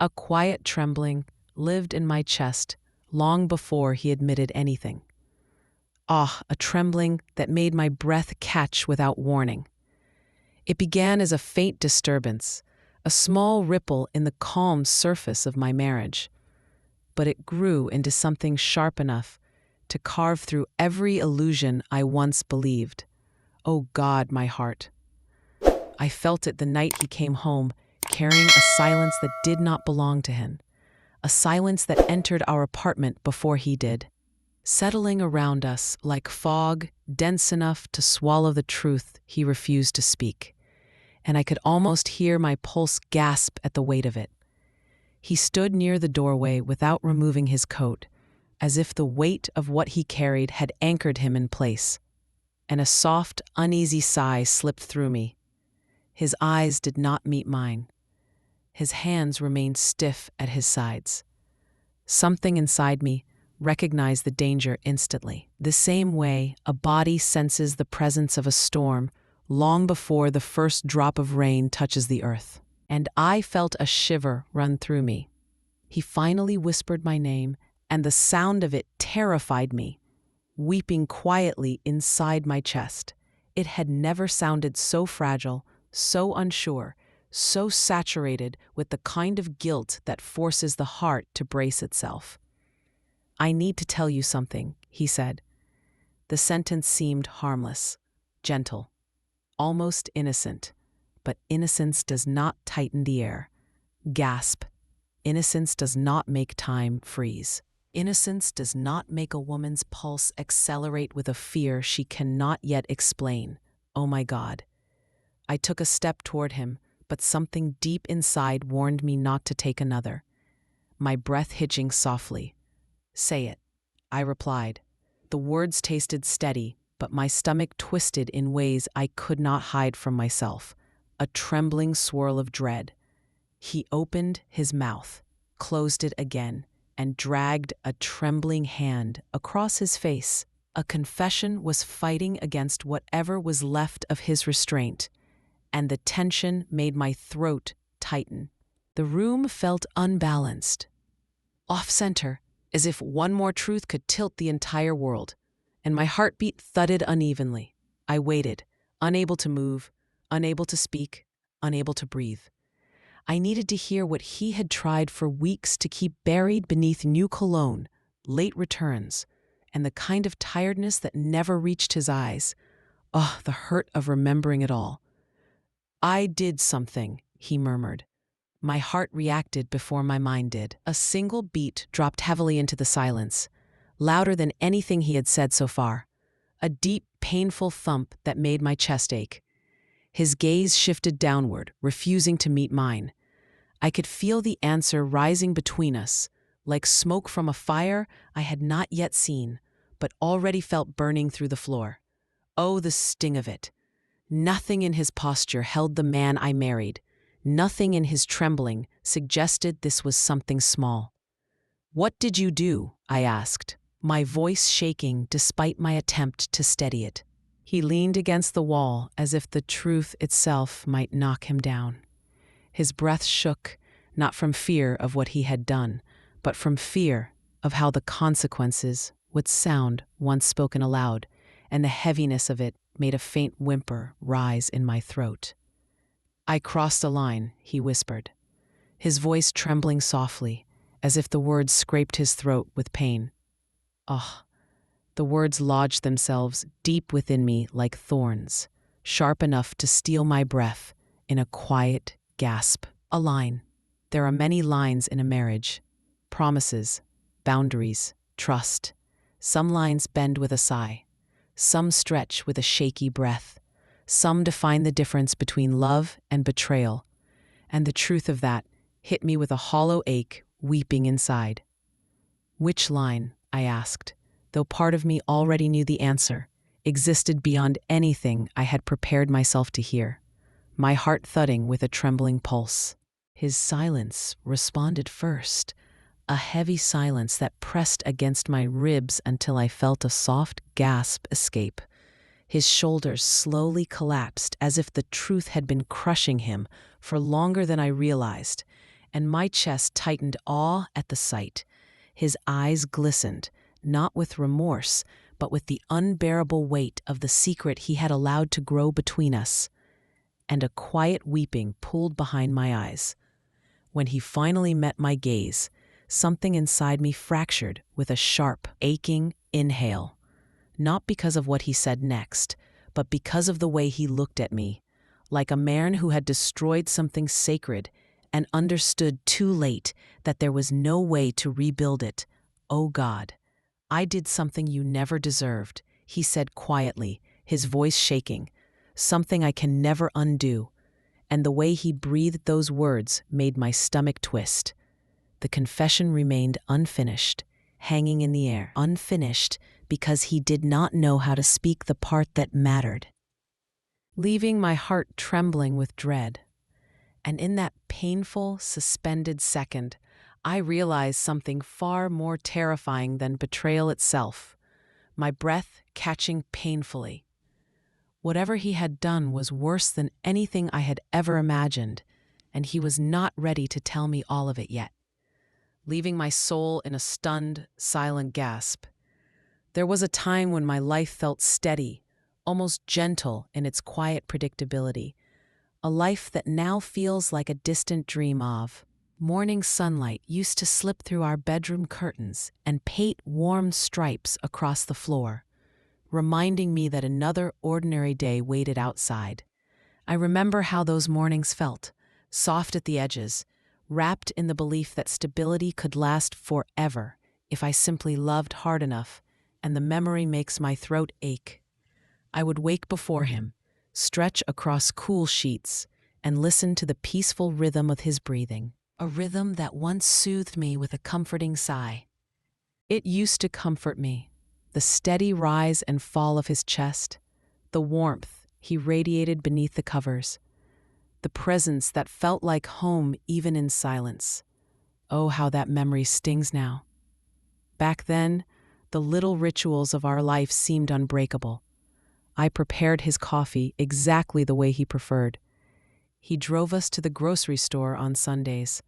A quiet trembling lived in my chest long before he admitted anything. Ah, a trembling that made my breath catch without warning. It began as a faint disturbance, a small ripple in the calm surface of my marriage, but it grew into something sharp enough to carve through every illusion I once believed. Oh God, my heart. I felt it the night he came home, carrying a silence that did not belong to him, a silence that entered our apartment before he did, settling around us like fog, dense enough to swallow the truth he refused to speak. And I could almost hear my pulse gasp at the weight of it. He stood near the doorway without removing his coat, as if the weight of what he carried had anchored him in place, and a soft, uneasy sigh slipped through me. His eyes did not meet mine. His hands remained stiff at his sides. Something inside me recognized the danger instantly, the same way a body senses the presence of a storm long before the first drop of rain touches the earth. And I felt a shiver run through me. He finally whispered my name, and the sound of it terrified me, weeping quietly inside my chest. It had never sounded so fragile, so unsure, so saturated with the kind of guilt that forces the heart to brace itself. "I need to tell you something," he said. The sentence seemed harmless, gentle, almost innocent, but innocence does not tighten the air. Gasp. Innocence does not make time freeze. Innocence does not make a woman's pulse accelerate with a fear she cannot yet explain. Oh my God. I took a step toward him, but something deep inside warned me not to take another. My breath hitching softly. "Say it," I replied. The words tasted steady, but my stomach twisted in ways I could not hide from myself, a trembling swirl of dread. He opened his mouth, closed it again, and dragged a trembling hand across his face. A confession was fighting against whatever was left of his restraint, and the tension made my throat tighten. The room felt unbalanced, off-center, as if one more truth could tilt the entire world, and my heartbeat thudded unevenly. I waited, unable to move, unable to speak, unable to breathe. I needed to hear what he had tried for weeks to keep buried beneath new cologne, late returns, and the kind of tiredness that never reached his eyes. Oh, the hurt of remembering it all. "I did something," he murmured. My heart reacted before my mind did. A single beat dropped heavily into the silence, louder than anything he had said so far. A deep, painful thump that made my chest ache. His gaze shifted downward, refusing to meet mine. I could feel the answer rising between us, like smoke from a fire I had not yet seen, but already felt burning through the floor. Oh, the sting of it. Nothing in his posture held the man I married. Nothing in his trembling suggested this was something small. "What did you do?" I asked, my voice shaking despite my attempt to steady it. He leaned against the wall as if the truth itself might knock him down. His breath shook, not from fear of what he had done, but from fear of how the consequences would sound once spoken aloud, and the heaviness of it made a faint whimper rise in my throat. "I crossed a line," he whispered, his voice trembling softly, as if the words scraped his throat with pain. Ah, the words lodged themselves deep within me like thorns, sharp enough to steal my breath in a quiet gasp. A line. There are many lines in a marriage. Promises, boundaries, trust. Some lines bend with a sigh. Some stretch with a shaky breath. Some define the difference between love and betrayal. And the truth of that hit me with a hollow ache weeping inside. "Which line?" I asked, though part of me already knew the answer, existed beyond anything I had prepared myself to hear, my heart thudding with a trembling pulse. His silence responded first, a heavy silence that pressed against my ribs until I felt a soft gasp escape. His shoulders slowly collapsed as if the truth had been crushing him for longer than I realized, and my chest tightened awe at the sight. His eyes glistened, not with remorse, but with the unbearable weight of the secret he had allowed to grow between us, and a quiet weeping pooled behind my eyes. When he finally met my gaze, something inside me fractured with a sharp, aching inhale. Not because of what he said next, but because of the way he looked at me, like a man who had destroyed something sacred and understood too late that there was no way to rebuild it. "Oh God, I did something you never deserved," he said quietly, his voice shaking. "Something I can never undo." And the way he breathed those words made my stomach twist. The confession remained unfinished, hanging in the air. Unfinished because he did not know how to speak the part that mattered, leaving my heart trembling with dread. And in that painful, suspended second, I realized something far more terrifying than betrayal itself, my breath catching painfully. Whatever he had done was worse than anything I had ever imagined, and he was not ready to tell me all of it yet, leaving my soul in a stunned, silent gasp. There was a time when my life felt steady, almost gentle in its quiet predictability, a life that now feels like a distant dream of. Morning sunlight used to slip through our bedroom curtains and paint warm stripes across the floor, reminding me that another ordinary day waited outside. I remember how those mornings felt, soft at the edges, wrapped in the belief that stability could last forever if I simply loved hard enough, and the memory makes my throat ache. I would wake before him, stretch across cool sheets, and listen to the peaceful rhythm of his breathing, a rhythm that once soothed me with a comforting sigh. It used to comfort me, the steady rise and fall of his chest, the warmth he radiated beneath the covers, the presence that felt like home even in silence. Oh, how that memory stings now. Back then, the little rituals of our life seemed unbreakable. I prepared his coffee exactly the way he preferred. He drove us to the grocery store on Sundays.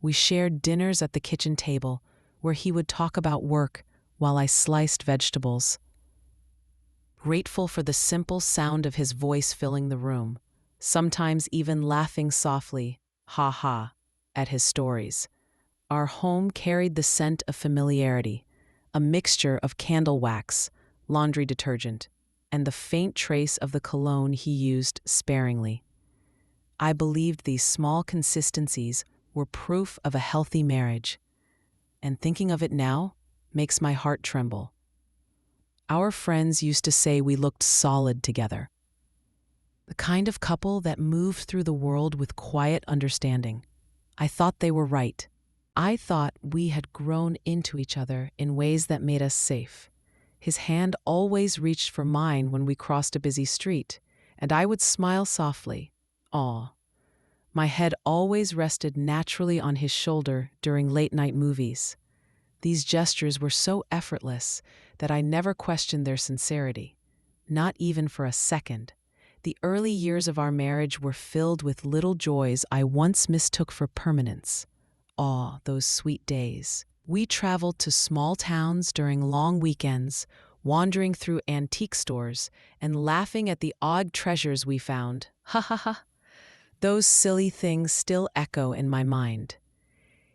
We shared dinners at the kitchen table, where he would talk about work while I sliced vegetables. Grateful for the simple sound of his voice filling the room, sometimes even laughing softly, ha ha, at his stories. Our home carried the scent of familiarity, a mixture of candle wax, laundry detergent, and the faint trace of the cologne he used sparingly. I believed these small consistencies were proof of a healthy marriage, and thinking of it now makes my heart tremble. Our friends used to say we looked solid together, the kind of couple that moved through the world with quiet understanding. I thought they were right. I thought we had grown into each other in ways that made us safe. His hand always reached for mine when we crossed a busy street, and I would smile softly. Aw. My head always rested naturally on his shoulder during late-night movies. These gestures were so effortless that I never questioned their sincerity, not even for a second. The early years of our marriage were filled with little joys I once mistook for permanence. Ah, those sweet days. We traveled to small towns during long weekends, wandering through antique stores and laughing at the odd treasures we found. Ha ha ha. Those silly things still echo in my mind.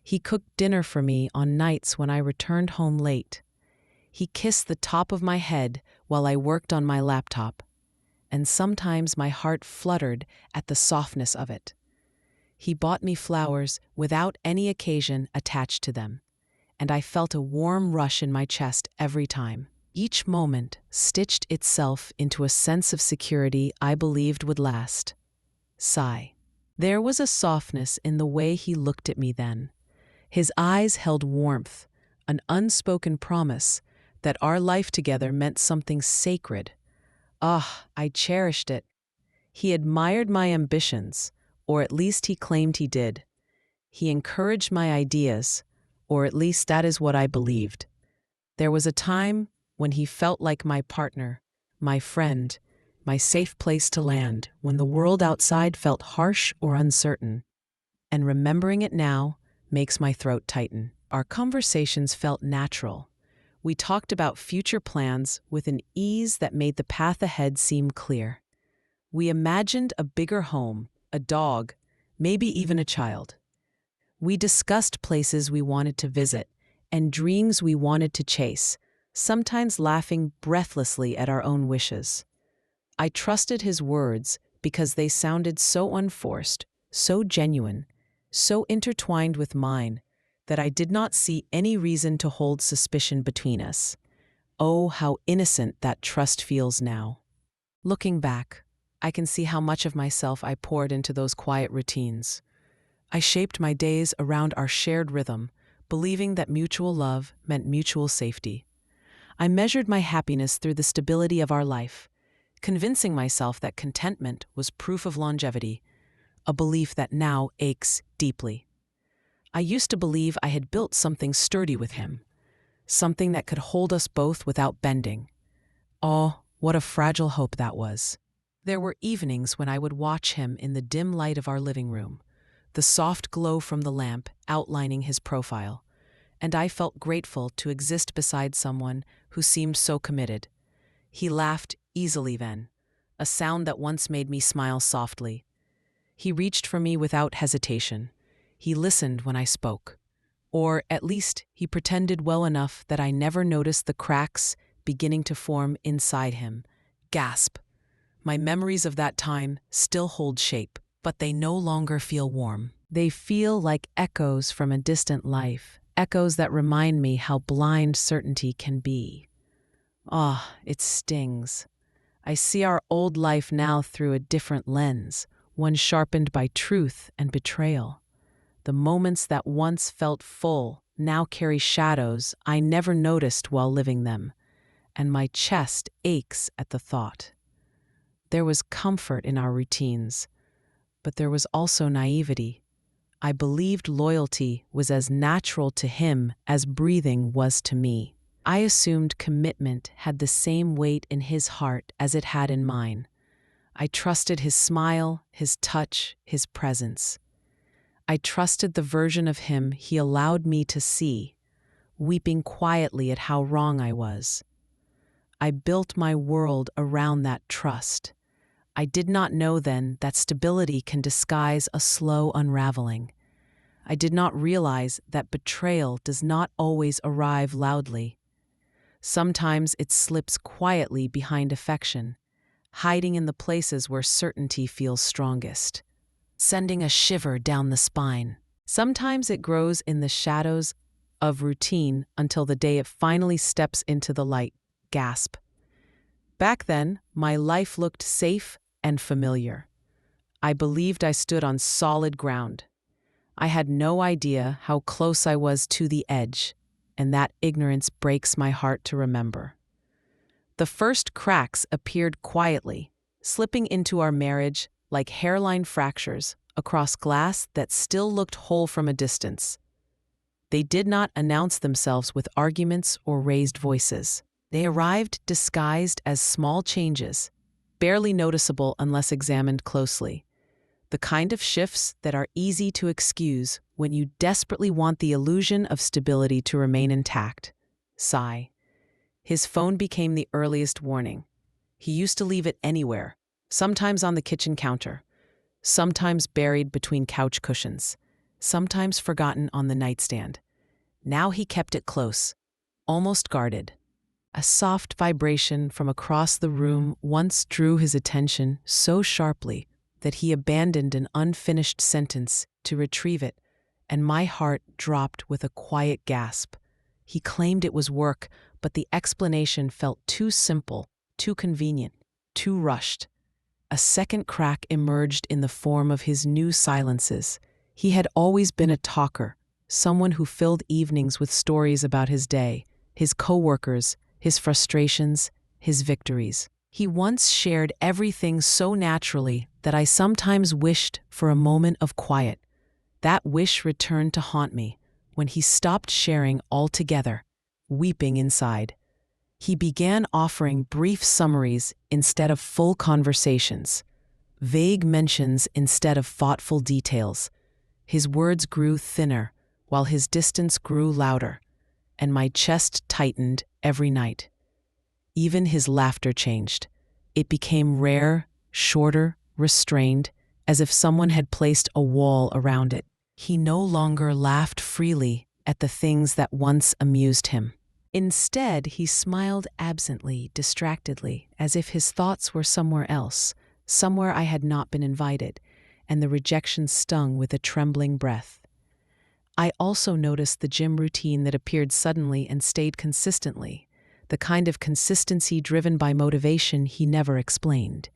He cooked dinner for me on nights when I returned home late. He kissed the top of my head while I worked on my laptop, and sometimes my heart fluttered at the softness of it. He bought me flowers without any occasion attached to them, and I felt a warm rush in my chest every time. Each moment stitched itself into a sense of security I believed would last. Sigh. There was a softness in the way he looked at me then. His eyes held warmth, an unspoken promise that our life together meant something sacred. Ah, I cherished it. He admired my ambitions, or at least he claimed he did. He encouraged my ideas, or at least that is what I believed. There was a time when he felt like my partner, my friend, my safe place to land when the world outside felt harsh or uncertain. and remembering it now makes my throat tighten. Our conversations felt natural. We talked about future plans with an ease that made the path ahead seem clear. We imagined a bigger home, a dog, maybe even a child. We discussed places we wanted to visit and dreams we wanted to chase, sometimes laughing breathlessly at our own wishes. I trusted his words because they sounded so unforced, so genuine, so intertwined with mine that I did not see any reason to hold suspicion between us. Oh, how innocent that trust feels now. Looking back, I can see how much of myself I poured into those quiet routines. I shaped my days around our shared rhythm, believing that mutual love meant mutual safety. I measured my happiness through the stability of our life, convincing myself that contentment was proof of longevity, a belief that now aches deeply. I used to believe I had built something sturdy with him, something that could hold us both without bending. Oh, what a fragile hope that was. There were evenings when I would watch him in the dim light of our living room, the soft glow from the lamp outlining his profile, and I felt grateful to exist beside someone who seemed so committed. He laughed easily then, a sound that once made me smile softly. He reached for me without hesitation. He listened when I spoke. Or at least he pretended well enough that I never noticed the cracks beginning to form inside him. Gasp. My memories of that time still hold shape, but they no longer feel warm. They feel like echoes from a distant life, echoes that remind me how blind certainty can be. Ah, it stings. I see our old life now through a different lens, one sharpened by truth and betrayal. The moments that once felt full now carry shadows I never noticed while living them, and my chest aches at the thought. There was comfort in our routines, but there was also naivety. I believed loyalty was as natural to him as breathing was to me. I assumed commitment had the same weight in his heart as it had in mine. I trusted his smile, his touch, his presence. I trusted the version of him he allowed me to see, weeping quietly at how wrong I was. I built my world around that trust. I did not know then that stability can disguise a slow unraveling. I did not realize that betrayal does not always arrive loudly. Sometimes it slips quietly behind affection, hiding in the places where certainty feels strongest, sending a shiver down the spine. Sometimes it grows in the shadows of routine until the day it finally steps into the light. Gasp. Back then, my life looked safe and familiar. I believed I stood on solid ground. I had no idea how close I was to the edge, and that ignorance breaks my heart to remember. The first cracks appeared quietly, slipping into our marriage like hairline fractures across glass that still looked whole from a distance. They did not announce themselves with arguments or raised voices. They arrived disguised as small changes, barely noticeable unless examined closely. The kind of shifts that are easy to excuse when you desperately want the illusion of stability to remain intact. Sigh. His phone became the earliest warning. He used to leave it anywhere, sometimes on the kitchen counter, sometimes buried between couch cushions, sometimes forgotten on the nightstand. Now he kept it close, almost guarded. A soft vibration from across the room once drew his attention so sharply that he abandoned an unfinished sentence to retrieve it, and my heart dropped with a quiet gasp. He claimed it was work, but the explanation felt too simple, too convenient, too rushed. A second crack emerged in the form of his new silences. He had always been a talker, someone who filled evenings with stories about his day, his coworkers, his frustrations, his victories. He once shared everything so naturally that I sometimes wished for a moment of quiet. That wish returned to haunt me when he stopped sharing altogether, weeping inside. He began offering brief summaries instead of full conversations, vague mentions instead of thoughtful details. His words grew thinner, while his distance grew louder, and my chest tightened every night. Even his laughter changed. It became rare, shorter, restrained, as if someone had placed a wall around it. He no longer laughed freely at the things that once amused him. Instead, he smiled absently, distractedly, as if his thoughts were somewhere else, somewhere I had not been invited, and the rejection stung with a trembling breath. I also noticed the gym routine that appeared suddenly and stayed consistently, the kind of consistency driven by motivation he never explained.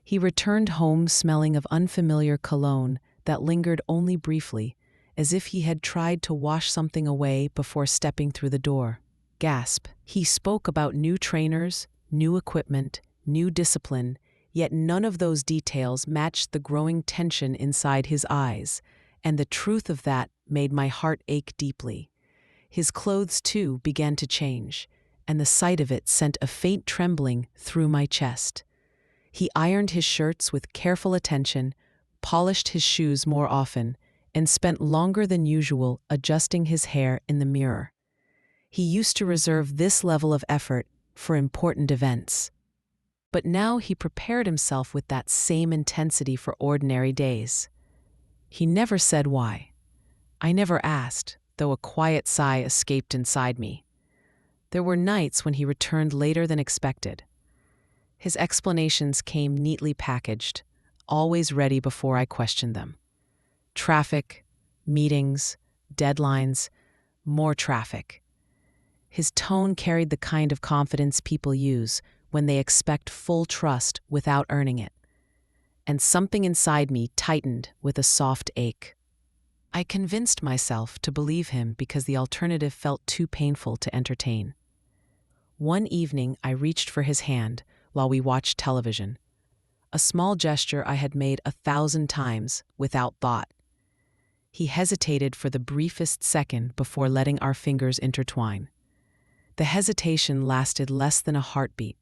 He returned home smelling of unfamiliar cologne that lingered only briefly, as if he had tried to wash something away before stepping through the door. Gasp. He spoke about new trainers, new equipment, new discipline, yet none of those details matched the growing tension inside his eyes, and the truth of that made my heart ache deeply. His clothes, too, began to change, and the sight of it sent a faint trembling through my chest. He ironed his shirts with careful attention, polished his shoes more often, and spent longer than usual adjusting his hair in the mirror. He used to reserve this level of effort for important events. But now he prepared himself with that same intensity for ordinary days. He never said why. I never asked, though a quiet sigh escaped inside me. There were nights when he returned later than expected. His explanations came neatly packaged, always ready before I questioned them. Traffic, meetings, deadlines, more traffic. His tone carried the kind of confidence people use when they expect full trust without earning it. And something inside me tightened with a soft ache. I convinced myself to believe him because the alternative felt too painful to entertain. One evening, I reached for his hand while we watched television, a small gesture I had made 1,000 times without thought. He hesitated for the briefest second before letting our fingers intertwine. The hesitation lasted less than a heartbeat,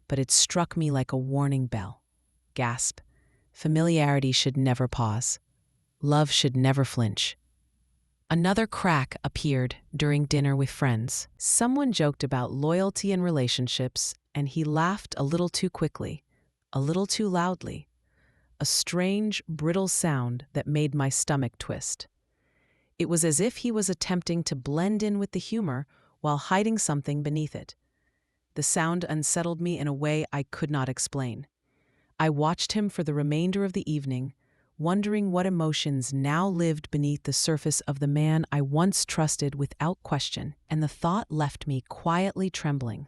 but it struck me like a warning bell. Gasp. Familiarity should never pause. Love should never flinch. Another crack appeared during dinner with friends. Someone joked about loyalty in relationships, and he laughed a little too quickly, a little too loudly. A strange, brittle sound that made my stomach twist. It was as if he was attempting to blend in with the humor while hiding something beneath it. The sound unsettled me in a way I could not explain. I watched him for the remainder of the evening, wondering what emotions now lived beneath the surface of the man I once trusted without question, and the thought left me quietly trembling.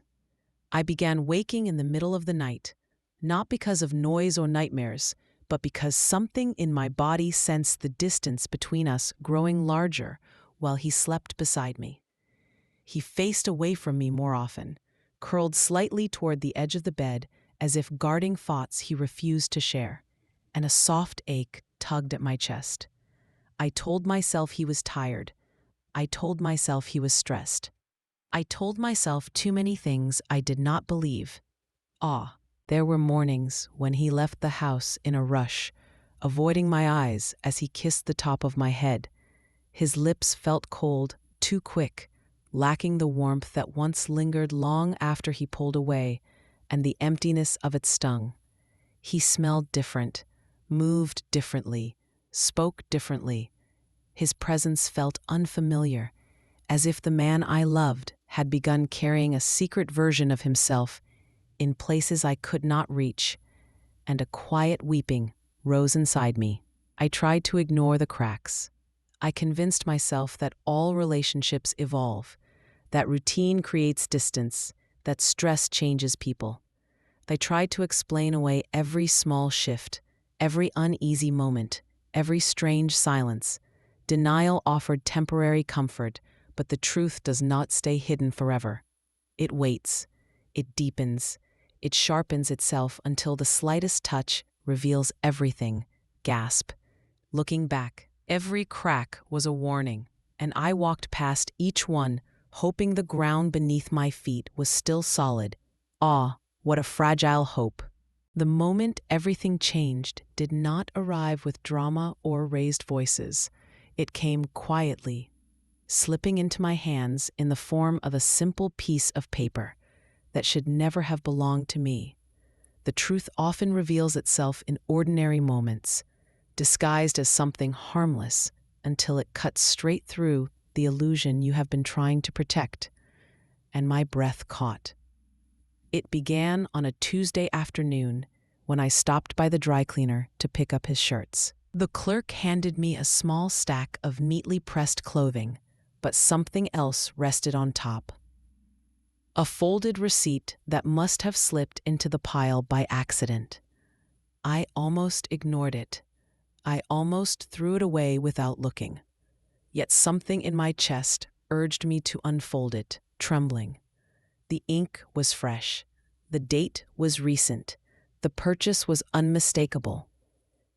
I began waking in the middle of the night, not because of noise or nightmares, but because something in my body sensed the distance between us growing larger while he slept beside me. He faced away from me more often, curled slightly toward the edge of the bed as if guarding thoughts he refused to share, and a soft ache tugged at my chest. I told myself he was tired. I told myself he was stressed. I told myself too many things I did not believe. There were mornings when he left the house in a rush, avoiding my eyes as he kissed the top of my head. His lips felt cold, too quick, lacking the warmth that once lingered long after he pulled away, and the emptiness of it stung. He smelled different, moved differently, spoke differently. His presence felt unfamiliar, as if the man I loved had begun carrying a secret version of himself in places I could not reach, and a quiet weeping rose inside me. I tried to ignore the cracks. I convinced myself that all relationships evolve, that routine creates distance, that stress changes people. I tried to explain away every small shift, every uneasy moment, every strange silence. Denial offered temporary comfort, but the truth does not stay hidden forever. It waits, it deepens, it sharpens itself until the slightest touch reveals everything. Gasp. Looking back, every crack was a warning, and I walked past each one, hoping the ground beneath my feet was still solid. What a fragile hope. The moment everything changed did not arrive with drama or raised voices. It came quietly, slipping into my hands in the form of a simple piece of paper that should never have belonged to me. The truth often reveals itself in ordinary moments, disguised as something harmless until it cuts straight through the illusion you have been trying to protect. And my breath caught. It began on a Tuesday afternoon when I stopped by the dry cleaner to pick up his shirts. The clerk handed me a small stack of neatly pressed clothing, but something else rested on top. A folded receipt that must have slipped into the pile by accident. I almost ignored it. I almost threw it away without looking. Yet something in my chest urged me to unfold it, trembling. The ink was fresh. The date was recent. The purchase was unmistakable.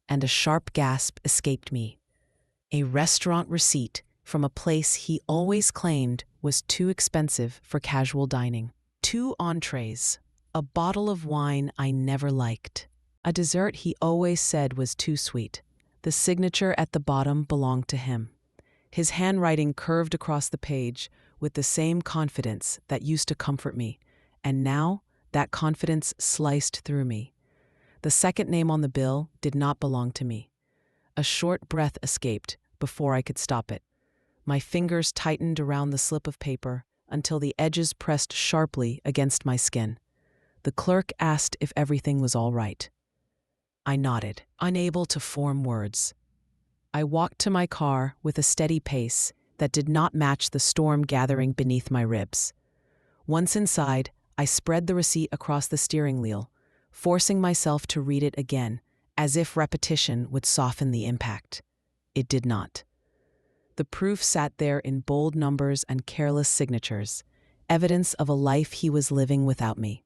And a sharp gasp escaped me. A restaurant receipt from a place he always claimed was too expensive for casual dining. 2 entrees, a bottle of wine I never liked, a dessert he always said was too sweet. The signature at the bottom belonged to him. His handwriting curved across the page with the same confidence that used to comfort me, and now that confidence sliced through me. The second name on the bill did not belong to me. A short breath escaped before I could stop it. My fingers tightened around the slip of paper until the edges pressed sharply against my skin. The clerk asked if everything was all right. I nodded, unable to form words. I walked to my car with a steady pace that did not match the storm gathering beneath my ribs. Once inside, I spread the receipt across the steering wheel, forcing myself to read it again, as if repetition would soften the impact. It did not. The proof sat there in bold numbers and careless signatures, evidence of a life he was living without me,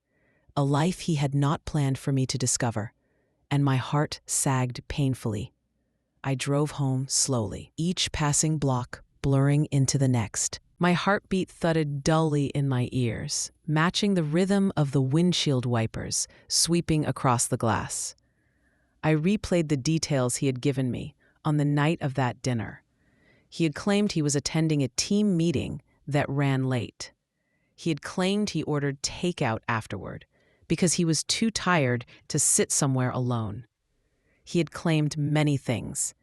a life he had not planned for me to discover, and my heart sagged painfully. I drove home slowly, each passing block blurring into the next. My heartbeat thudded dully in my ears, matching the rhythm of the windshield wipers sweeping across the glass. I replayed the details he had given me on the night of that dinner. He had claimed he was attending a team meeting that ran late. He had claimed he ordered takeout afterward because he was too tired to sit somewhere alone. He had claimed many things.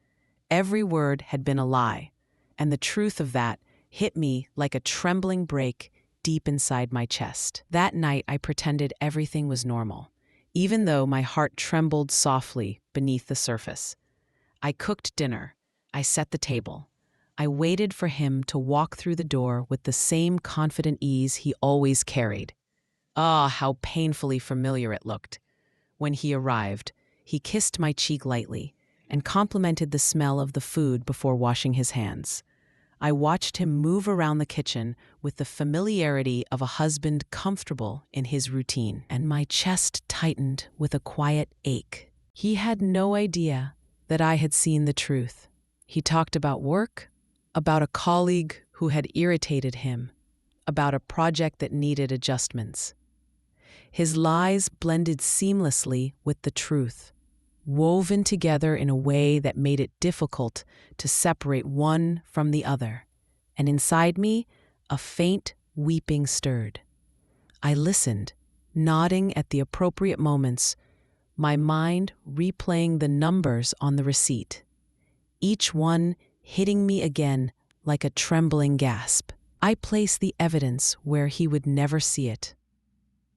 Every word had been a lie, and the truth of that hit me like a trembling break deep inside my chest. That night, I pretended everything was normal, even though my heart trembled softly beneath the surface. I cooked dinner. I set the table. I waited for him to walk through the door with the same confident ease he always carried. Ah, how painfully familiar it looked. When he arrived, he kissed my cheek lightly and complimented the smell of the food before washing his hands. I watched him move around the kitchen with the familiarity of a husband comfortable in his routine, and my chest tightened with a quiet ache. He had no idea that I had seen the truth. He talked about work, about a colleague who had irritated him, about a project that needed adjustments. His lies blended seamlessly with the truth, woven together in a way that made it difficult to separate one from the other. And inside me, a faint weeping stirred. I listened, nodding at the appropriate moments, my mind replaying the numbers on the receipt, each one hitting me again like a trembling gasp. I placed the evidence where he would never see it.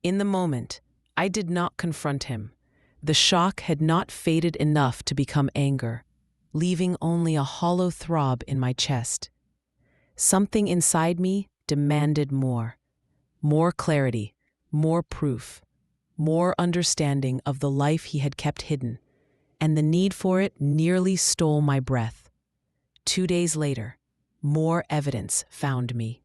In the moment, I did not confront him. The shock had not faded enough to become anger, leaving only a hollow throb in my chest. Something inside me demanded more. More clarity, more proof, more understanding of the life he had kept hidden, and the need for it nearly stole my breath. 2 days later, more evidence found me.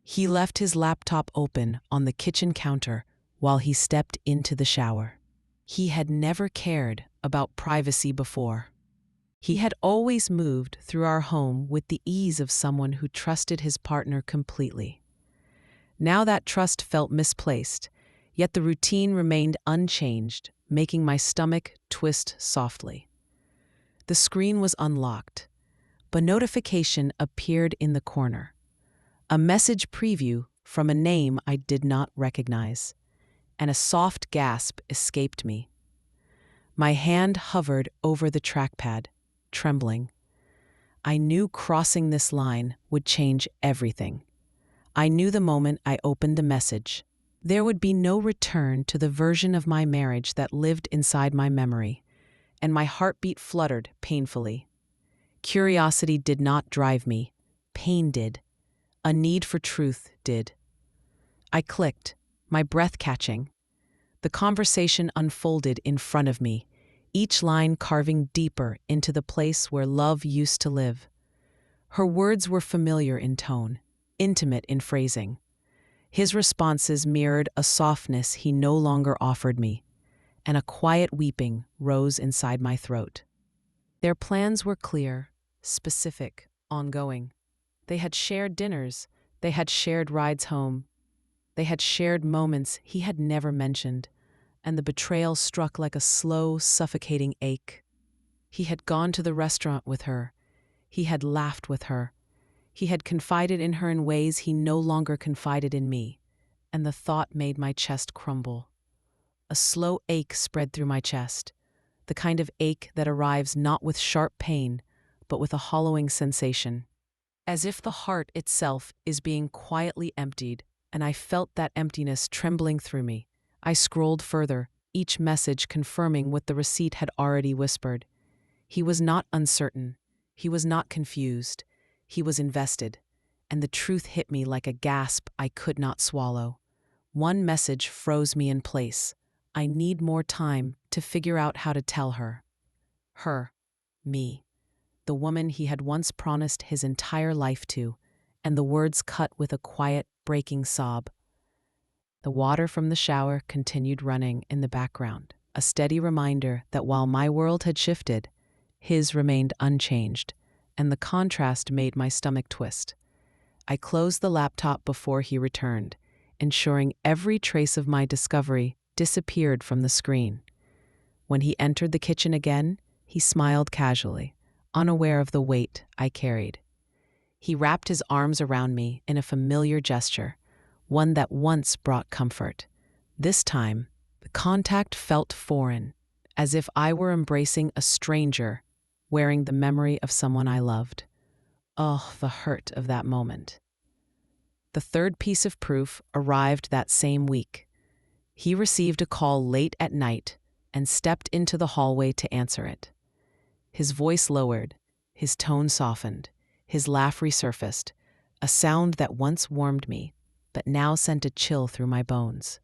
He left his laptop open on the kitchen counter while he stepped into the shower. He had never cared about privacy before. He had always moved through our home with the ease of someone who trusted his partner completely. Now that trust felt misplaced, yet the routine remained unchanged, making my stomach twist softly. The screen was unlocked. A notification appeared in the corner. A message preview from a name I did not recognize, and a soft gasp escaped me. My hand hovered over the trackpad, trembling. I knew crossing this line would change everything. I knew the moment I opened the message, there would be no return to the version of my marriage that lived inside my memory, and my heartbeat fluttered painfully. Curiosity did not drive me. Pain did. A need for truth did. I clicked, my breath catching. The conversation unfolded in front of me, each line carving deeper into the place where love used to live. Her words were familiar in tone, intimate in phrasing. His responses mirrored a softness he no longer offered me, and a quiet weeping rose inside my throat. Their plans were clear, specific, ongoing. They had shared dinners, they had shared rides home, they had shared moments he had never mentioned, and the betrayal struck like a slow, suffocating ache. He had gone to the restaurant with her. He had laughed with her. He had confided in her in ways he no longer confided in me, and the thought made my chest crumble. A slow ache spread through my chest, the kind of ache that arrives not with sharp pain, but with a hollowing sensation, as if the heart itself is being quietly emptied, and I felt that emptiness trembling through me. I scrolled further, each message confirming what the receipt had already whispered. He was not uncertain. He was not confused. He was invested, and the truth hit me like a gasp I could not swallow. One message froze me in place. I need more time to figure out how to tell her. Her, me, the woman he had once promised his entire life to, and the words cut with a quiet, breaking sob. The water from the shower continued running in the background, a steady reminder that while my world had shifted, his remained unchanged, and the contrast made my stomach twist. I closed the laptop before he returned, ensuring every trace of my discovery disappeared from the screen. When he entered the kitchen again, he smiled casually, unaware of the weight I carried. He wrapped his arms around me in a familiar gesture, one that once brought comfort. This time, the contact felt foreign, as if I were embracing a stranger, wearing the memory of someone I loved. Oh, the hurt of that moment. The third piece of proof arrived that same week. He received a call late at night and stepped into the hallway to answer it. His voice lowered, his tone softened, his laugh resurfaced, a sound that once warmed me, but now sent a chill through my bones.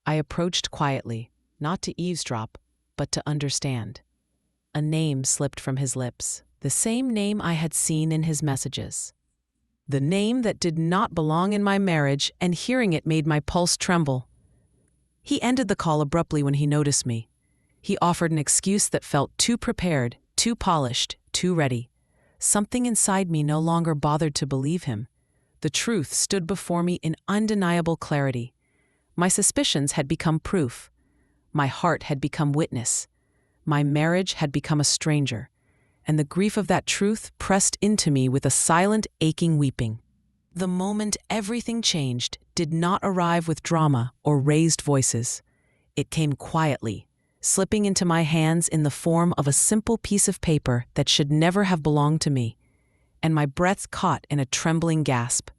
I approached quietly, not to eavesdrop, but to understand. A name slipped from his lips, the same name I had seen in his messages. The name that did not belong in my marriage, and hearing it made my pulse tremble. He ended the call abruptly when he noticed me. He offered an excuse that felt too prepared, too polished, too ready. Something inside me no longer bothered to believe him. The truth stood before me in undeniable clarity. My suspicions had become proof. My heart had become witness. My marriage had become a stranger, and the grief of that truth pressed into me with a silent, aching weeping. The moment everything changed did not arrive with drama or raised voices. It came quietly, slipping into my hands in the form of a simple piece of paper that should never have belonged to me, and my breath caught in a trembling gasp.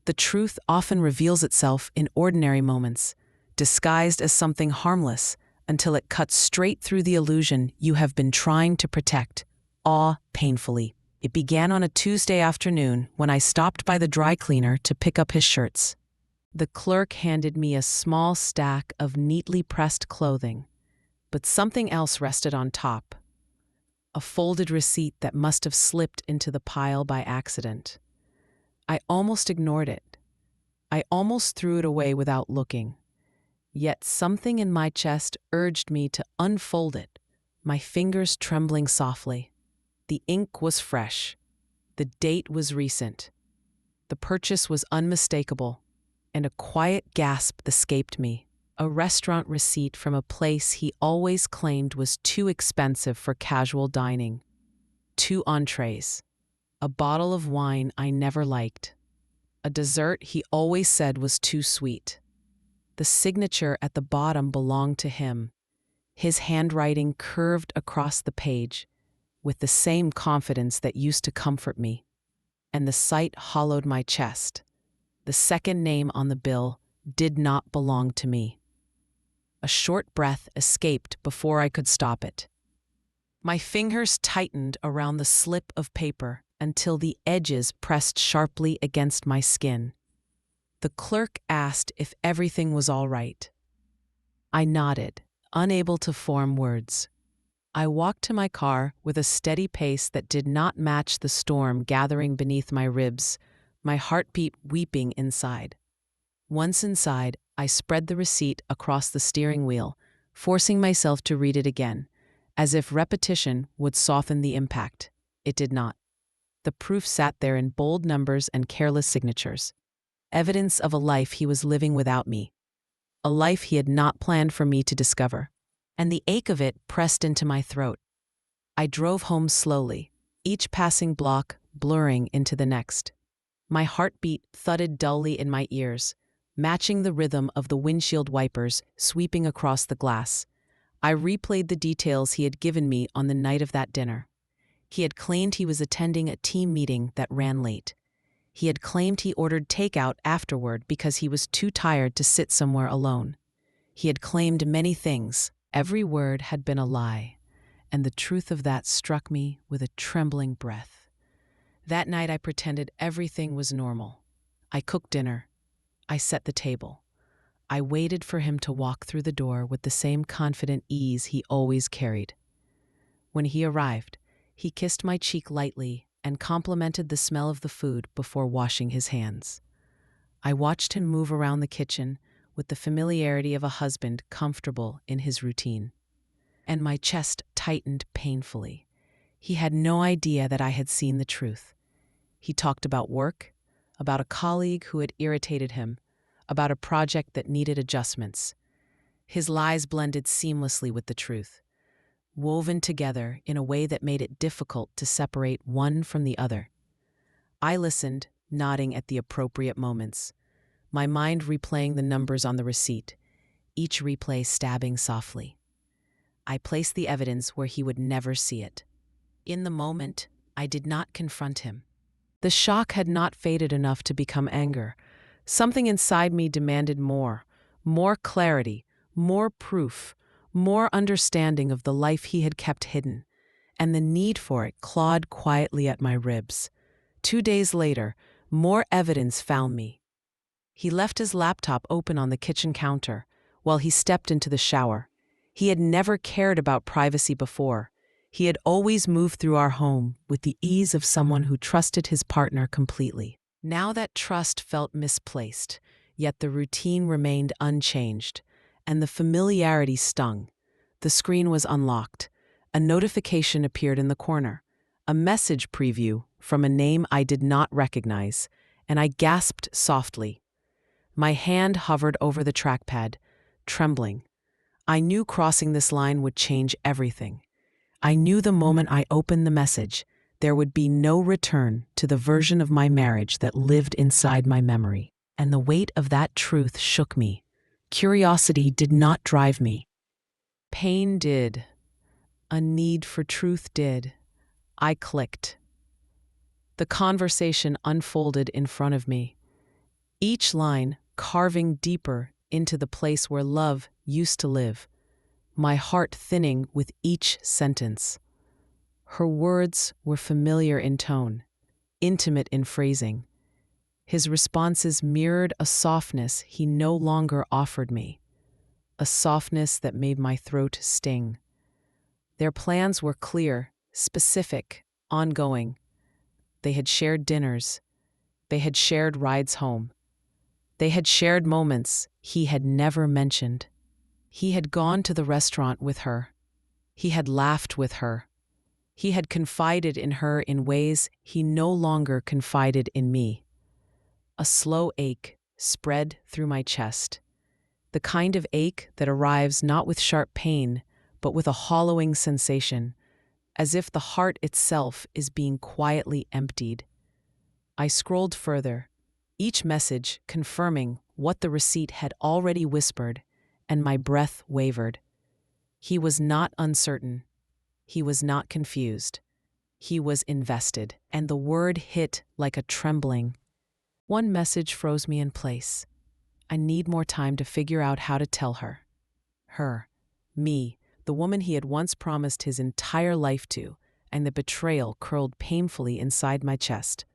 The truth often reveals itself in ordinary moments, disguised as something harmless, until it cuts straight through the illusion you have been trying to protect, painfully. It began on a Tuesday afternoon when I stopped by the dry cleaner to pick up his shirts. The clerk handed me a small stack of neatly pressed clothing, but something else rested on top. A folded receipt that must have slipped into the pile by accident. I almost ignored it. I almost threw it away without looking. Yet something in my chest urged me to unfold it, my fingers trembling softly. The ink was fresh. The date was recent. The purchase was unmistakable, and a quiet gasp escaped me. A restaurant receipt from a place he always claimed was too expensive for casual dining. 2 entrees, a bottle of wine I never liked, a dessert he always said was too sweet. The signature at the bottom belonged to him, his handwriting curved across the page with the same confidence that used to comfort me, and the sight hollowed my chest. The second name on the bill did not belong to me. A short breath escaped before I could stop it. My fingers tightened around the slip of paper until the edges pressed sharply against my skin. The clerk asked if everything was all right. I nodded, unable to form words. I walked to my car with a steady pace that did not match the storm gathering beneath my ribs, my heartbeat weeping inside. Once inside, I spread the receipt across the steering wheel, forcing myself to read it again, as if repetition would soften the impact. It did not. The proof sat there in bold numbers and careless signatures, evidence of a life he was living without me, a life he had not planned for me to discover. And the ache of it pressed into my throat. I drove home slowly, each passing block blurring into the next. My heartbeat thudded dully in my ears, matching the rhythm of the windshield wipers sweeping across the glass. I replayed the details he had given me on the night of that dinner. He had claimed he was attending a team meeting that ran late. He had claimed he ordered takeout afterward because he was too tired to sit somewhere alone. He had claimed many things. Every word had been a lie, and the truth of that struck me with a trembling breath. That night I pretended everything was normal. I cooked dinner. I set the table. I waited for him to walk through the door with the same confident ease he always carried. When he arrived, he kissed my cheek lightly and complimented the smell of the food before washing his hands. I watched him move around the kitchen with the familiarity of a husband comfortable in his routine. And my chest tightened painfully. He had no idea that I had seen the truth. He talked about work, about a colleague who had irritated him, about a project that needed adjustments. His lies blended seamlessly with the truth, woven together in a way that made it difficult to separate one from the other. I listened, nodding at the appropriate moments, my mind replaying the numbers on the receipt, each replay stabbing softly. I placed the evidence where he would never see it. In the moment, I did not confront him. The shock had not faded enough to become anger. Something inside me demanded more clarity, more proof, more understanding of the life he had kept hidden, and the need for it clawed quietly at my ribs. 2 days later, more evidence found me. He left his laptop open on the kitchen counter while he stepped into the shower. He had never cared about privacy before. He had always moved through our home with the ease of someone who trusted his partner completely. Now that trust felt misplaced, yet the routine remained unchanged, and the familiarity stung. The screen was unlocked. A notification appeared in the corner, a message preview from a name I did not recognize, and I gasped softly. My hand hovered over the trackpad, trembling. I knew crossing this line would change everything. I knew the moment I opened the message, there would be no return to the version of my marriage that lived inside my memory. And the weight of that truth shook me. Curiosity did not drive me. Pain did. A need for truth did. I clicked. The conversation unfolded in front of me, each line carving deeper into the place where love used to live, my heart thinning with each sentence. Her words were familiar in tone, intimate in phrasing. His responses mirrored a softness he no longer offered me, a softness that made my throat sting. Their plans were clear, specific, ongoing. They had shared dinners. They had shared rides home. They had shared moments he had never mentioned. He had gone to the restaurant with her. He had laughed with her. He had confided in her in ways he no longer confided in me. A slow ache spread through my chest, the kind of ache that arrives not with sharp pain, but with a hollowing sensation, as if the heart itself is being quietly emptied. I scrolled further, each message confirming what the receipt had already whispered, and my breath wavered. He was not uncertain. He was not confused. He was invested, and the word hit like a trembling. One message froze me in place. I need more time to figure out how to tell her. Her, me, the woman he had once promised his entire life to, and the betrayal curled painfully inside my chest.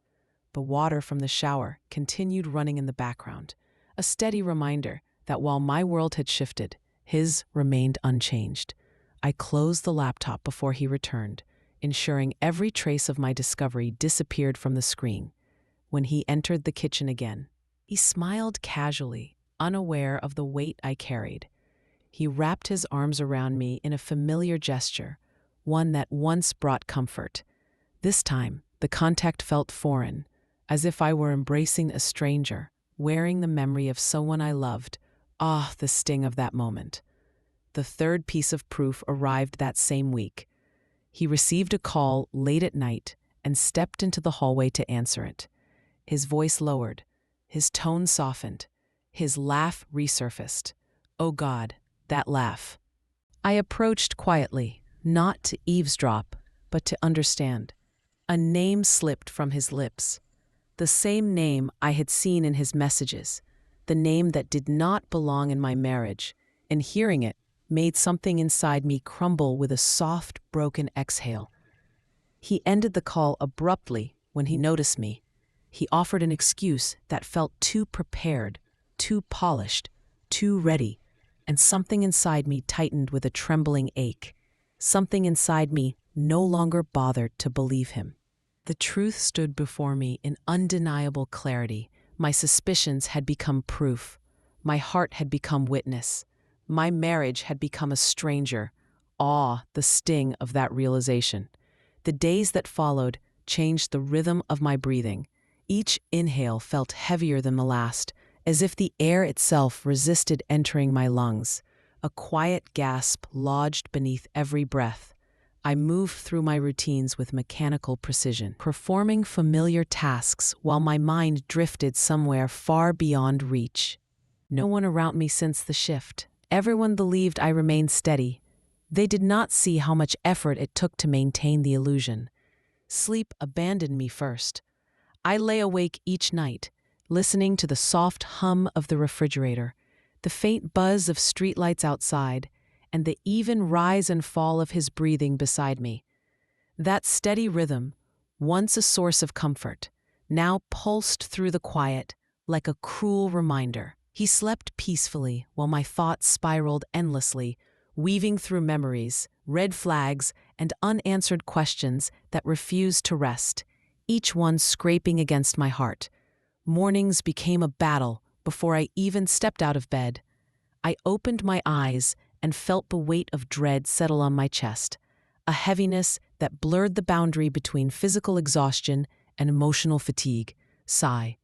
The water from the shower continued running in the background, a steady reminder that while my world had shifted, his remained unchanged. I closed the laptop before he returned, ensuring every trace of my discovery disappeared from the screen. When he entered the kitchen again, he smiled casually, unaware of the weight I carried. He wrapped his arms around me in a familiar gesture, one that once brought comfort. This time, the contact felt foreign, as if I were embracing a stranger, wearing the memory of someone I loved. Ah, the sting of that moment. The third piece of proof arrived that same week. He received a call late at night and stepped into the hallway to answer it. His voice lowered, his tone softened, his laugh resurfaced. Oh God, that laugh. I approached quietly, not to eavesdrop, but to understand. A name slipped from his lips. The same name I had seen in his messages, the name that did not belong in my marriage, and hearing it made something inside me crumble with a soft, broken exhale. He ended the call abruptly when he noticed me. He offered an excuse that felt too prepared, too polished, too ready, and something inside me tightened with a trembling ache. Something inside me no longer bothered to believe him. The truth stood before me in undeniable clarity. My suspicions had become proof. My heart had become witness. My marriage had become a stranger. Awe, the sting of that realization. The days that followed changed the rhythm of my breathing. Each inhale felt heavier than the last, as if the air itself resisted entering my lungs. A quiet gasp lodged beneath every breath. I moved through my routines with mechanical precision, performing familiar tasks while my mind drifted somewhere far beyond reach. No one around me sensed the shift. Everyone believed I remained steady. They did not see how much effort it took to maintain the illusion. Sleep abandoned me first. I lay awake each night, listening to the soft hum of the refrigerator, the faint buzz of streetlights outside, and the even rise and fall of his breathing beside me. That steady rhythm, once a source of comfort, now pulsed through the quiet like a cruel reminder. He slept peacefully while my thoughts spiraled endlessly, weaving through memories, red flags, and unanswered questions that refused to rest, each one scraping against my heart. Mornings became a battle before I even stepped out of bed. I opened my eyes and felt the weight of dread settle on my chest, a heaviness that blurred the boundary between physical exhaustion and emotional fatigue. Sigh.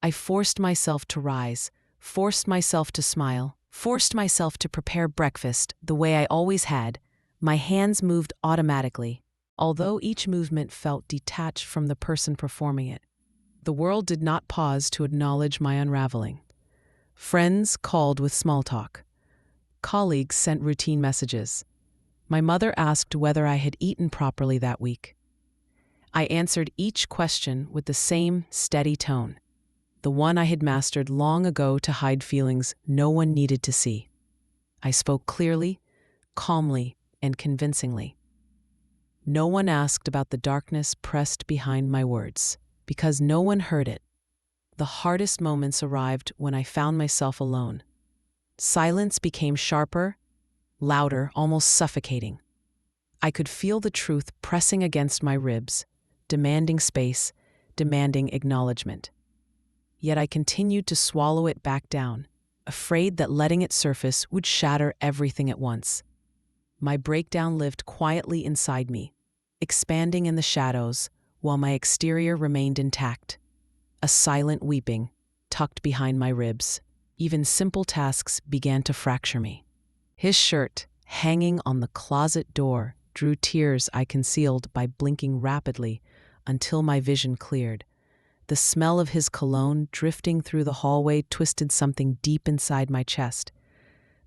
I forced myself to rise, forced myself to smile, forced myself to prepare breakfast the way I always had. My hands moved automatically, although each movement felt detached from the person performing it. The world did not pause to acknowledge my unraveling. Friends called with small talk. Colleagues sent routine messages. My mother asked whether I had eaten properly that week. I answered each question with the same steady tone, the one I had mastered long ago to hide feelings no one needed to see. I spoke clearly, calmly, and convincingly. No one asked about the darkness pressed behind my words, because no one heard it. The hardest moments arrived when I found myself alone. Silence became sharper, louder, almost suffocating. I could feel the truth pressing against my ribs, demanding space, demanding acknowledgement. Yet I continued to swallow it back down, afraid that letting it surface would shatter everything at once. My breakdown lived quietly inside me, expanding in the shadows while my exterior remained intact. A silent weeping tucked behind my ribs. Even simple tasks began to fracture me. His shirt, hanging on the closet door, drew tears I concealed by blinking rapidly until my vision cleared. The smell of his cologne drifting through the hallway twisted something deep inside my chest.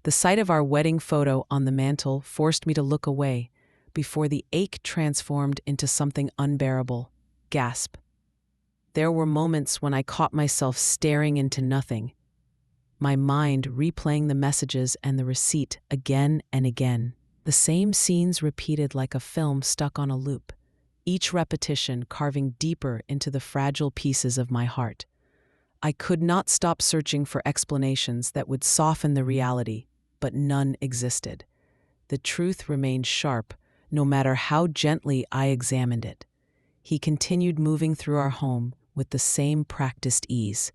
The sight of our wedding photo on the mantel forced me to look away before the ache transformed into something unbearable. Gasp. There were moments when I caught myself staring into nothing, my mind replaying the messages and the receipt again and again. The same scenes repeated like a film stuck on a loop, each repetition carving deeper into the fragile pieces of my heart. I could not stop searching for explanations that would soften the reality, but none existed. The truth remained sharp, no matter how gently I examined it. He continued moving through our home with the same practiced ease.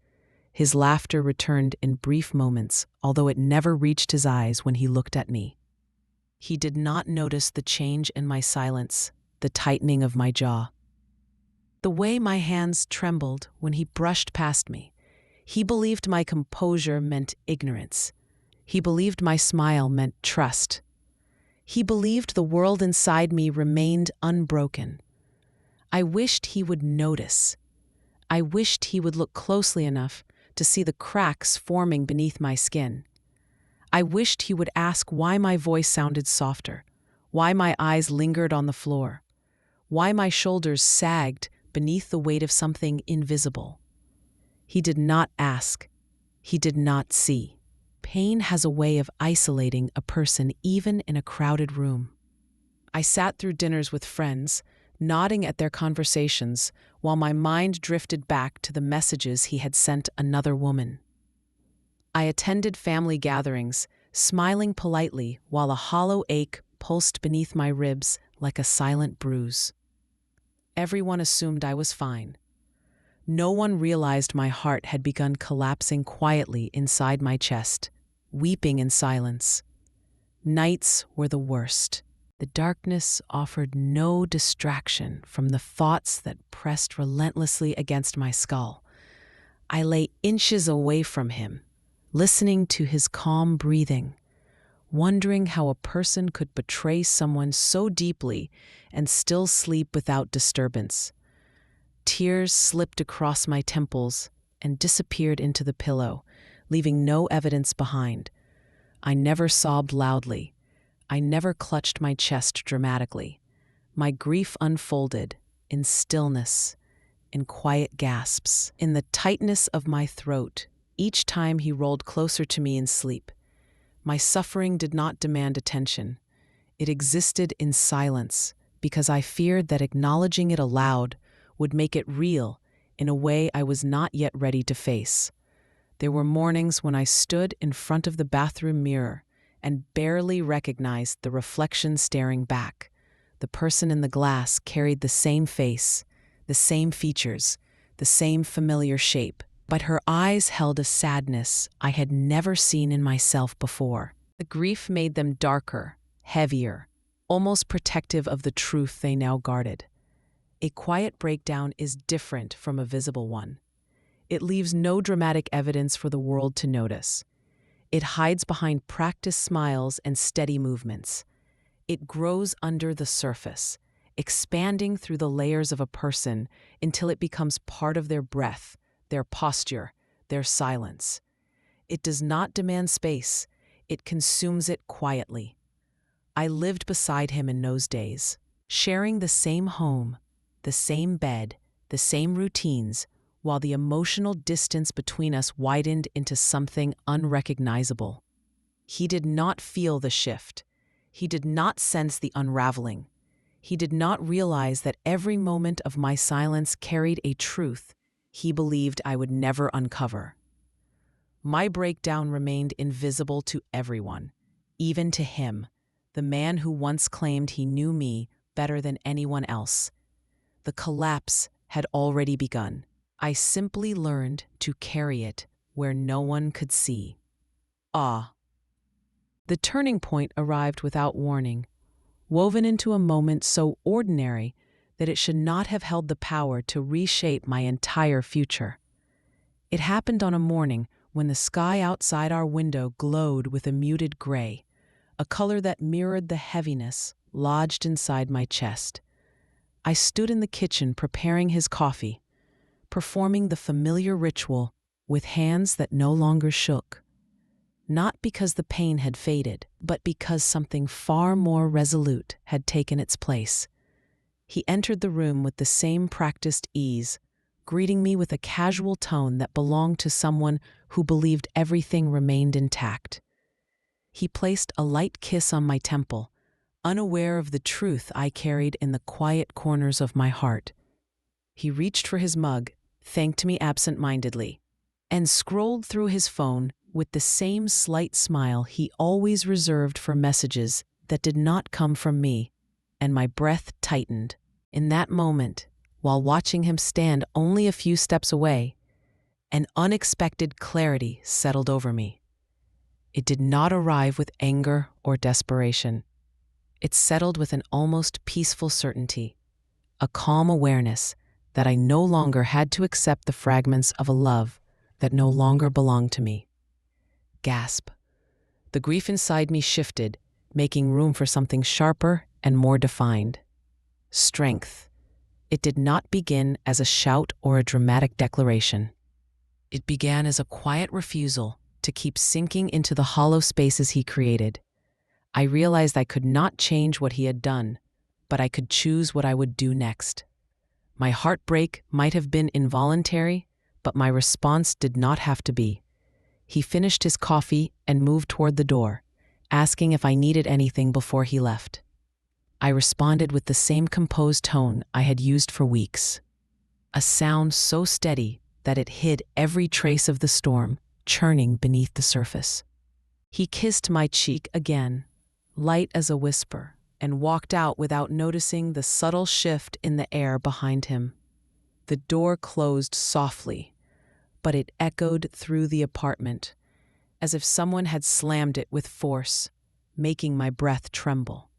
His laughter returned in brief moments, although it never reached his eyes when he looked at me. He did not notice the change in my silence, the tightening of my jaw, the way my hands trembled when he brushed past me. He believed my composure meant ignorance. He believed my smile meant trust. He believed the world inside me remained unbroken. I wished he would notice. I wished he would look closely enough to see the cracks forming beneath my skin. I wished he would ask why my voice sounded softer, why my eyes lingered on the floor, why my shoulders sagged beneath the weight of something invisible. He did not ask. He did not see. Pain has a way of isolating a person even in a crowded room. I sat through dinners with friends, nodding at their conversations while my mind drifted back to the messages he had sent another woman. I attended family gatherings, smiling politely while a hollow ache pulsed beneath my ribs like a silent bruise. Everyone assumed I was fine. No one realized my heart had begun collapsing quietly inside my chest, weeping in silence. Nights were the worst. The darkness offered no distraction from the thoughts that pressed relentlessly against my skull. I lay inches away from him, listening to his calm breathing, wondering how a person could betray someone so deeply and still sleep without disturbance. Tears slipped across my temples and disappeared into the pillow, leaving no evidence behind. I never sobbed loudly. I never clutched my chest dramatically. My grief unfolded in stillness, in quiet gasps, in the tightness of my throat each time he rolled closer to me in sleep. My suffering did not demand attention. It existed in silence because I feared that acknowledging it aloud would make it real in a way I was not yet ready to face. There were mornings when I stood in front of the bathroom mirror and barely recognized the reflection staring back. The person in the glass carried the same face, the same features, the same familiar shape, but her eyes held a sadness I had never seen in myself before. The grief made them darker, heavier, almost protective of the truth they now guarded. A quiet breakdown is different from a visible one. It leaves no dramatic evidence for the world to notice. It hides behind practiced smiles and steady movements. It grows under the surface, expanding through the layers of a person until it becomes part of their breath, their posture, their silence. It does not demand space. It consumes it quietly. I lived beside him in those days, sharing the same home, the same bed, the same routines, while the emotional distance between us widened into something unrecognizable. He did not feel the shift. He did not sense the unraveling. He did not realize that every moment of my silence carried a truth he believed I would never uncover. My breakdown remained invisible to everyone, even to him, the man who once claimed he knew me better than anyone else. The collapse had already begun. I simply learned to carry it where no one could see. Ah. The turning point arrived without warning, woven into a moment so ordinary that it should not have held the power to reshape my entire future. It happened on a morning when the sky outside our window glowed with a muted gray, a color that mirrored the heaviness lodged inside my chest. I stood in the kitchen preparing his coffee, performing the familiar ritual with hands that no longer shook. Not because the pain had faded, but because something far more resolute had taken its place. He entered the room with the same practiced ease, greeting me with a casual tone that belonged to someone who believed everything remained intact. He placed a light kiss on my temple, unaware of the truth I carried in the quiet corners of my heart. He reached for his mug, thanked me absent-mindedly, and scrolled through his phone with the same slight smile he always reserved for messages that did not come from me, and my breath tightened. In that moment, while watching him stand only a few steps away, an unexpected clarity settled over me. It did not arrive with anger or desperation. It settled with an almost peaceful certainty, a calm awareness that I no longer had to accept the fragments of a love that no longer belonged to me. Gasp. The grief inside me shifted, making room for something sharper and more defined. Strength. It did not begin as a shout or a dramatic declaration. It began as a quiet refusal to keep sinking into the hollow spaces he created. I realized I could not change what he had done, but I could choose what I would do next. My heartbreak might have been involuntary, but my response did not have to be. He finished his coffee and moved toward the door, asking if I needed anything before he left. I responded with the same composed tone I had used for weeks, a sound so steady that it hid every trace of the storm churning beneath the surface. He kissed my cheek again, light as a whisper, and walked out without noticing the subtle shift in the air behind him. The door closed softly, but it echoed through the apartment, as if someone had slammed it with force, making my breath tremble.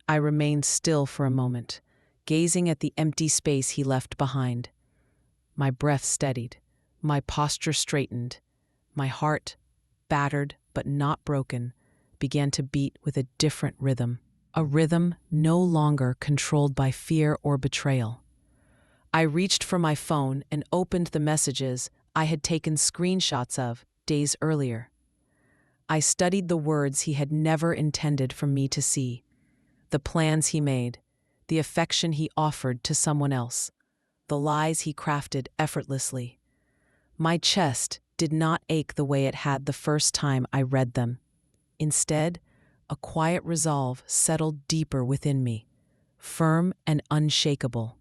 I remained still for a moment, gazing at the empty space he left behind. My breath steadied, my posture straightened, my heart, battered but not broken, began to beat with a different rhythm, a rhythm no longer controlled by fear or betrayal. I reached for my phone and opened the messages I had taken screenshots of days earlier. I studied the words he had never intended for me to see, the plans he made, the affection he offered to someone else, the lies he crafted effortlessly. My chest did not ache the way it had the first time I read them. Instead, a quiet resolve settled deeper within me, firm and unshakable.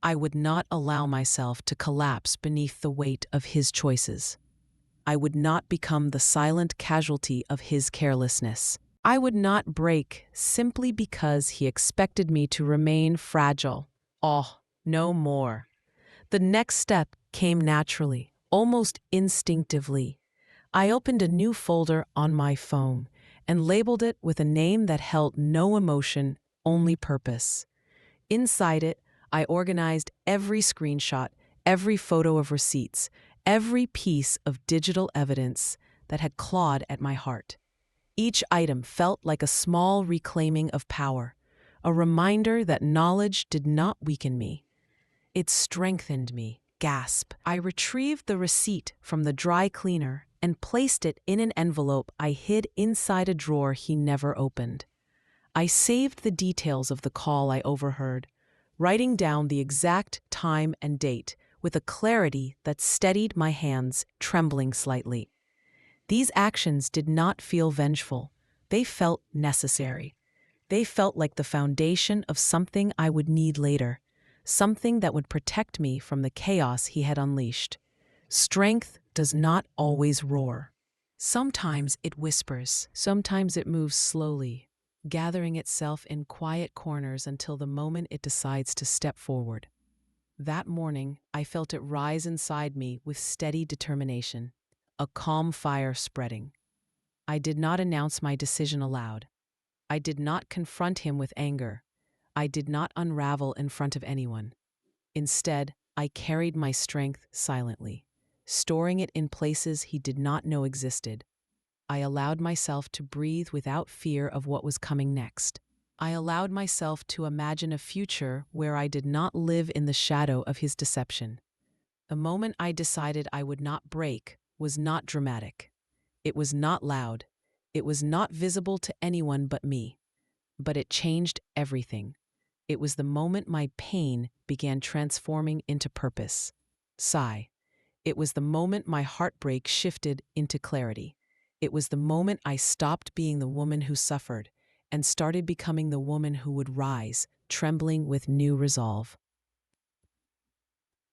I would not allow myself to collapse beneath the weight of his choices. I would not become the silent casualty of his carelessness. I would not break simply because he expected me to remain fragile. Oh, no more. The next step came naturally, almost instinctively. I opened a new folder on my phone and labeled it with a name that held no emotion, only purpose. Inside it, I organized every screenshot, every photo of receipts, every piece of digital evidence that had clawed at my heart. Each item felt like a small reclaiming of power, a reminder that knowledge did not weaken me. It strengthened me. Gasp. I retrieved the receipt from the dry cleaner and placed it in an envelope I hid inside a drawer he never opened. I saved the details of the call I overheard, writing down the exact time and date with a clarity that steadied my hands trembling slightly. These actions did not feel vengeful. They felt necessary. They felt like the foundation of something I would need later, something that would protect me from the chaos he had unleashed. Strength does not always roar. Sometimes it whispers, sometimes it moves slowly, gathering itself in quiet corners until the moment it decides to step forward. That morning, I felt it rise inside me with steady determination, a calm fire spreading. I did not announce my decision aloud. I did not confront him with anger. I did not unravel in front of anyone. Instead, I carried my strength silently, storing it in places he did not know existed. I allowed myself to breathe without fear of what was coming next. I allowed myself to imagine a future where I did not live in the shadow of his deception. The moment I decided I would not break was not dramatic. It was not loud. It was not visible to anyone but me. But it changed everything. It was the moment my pain began transforming into purpose. Sigh. It was the moment my heartbreak shifted into clarity. It was the moment I stopped being the woman who suffered and started becoming the woman who would rise, trembling with new resolve.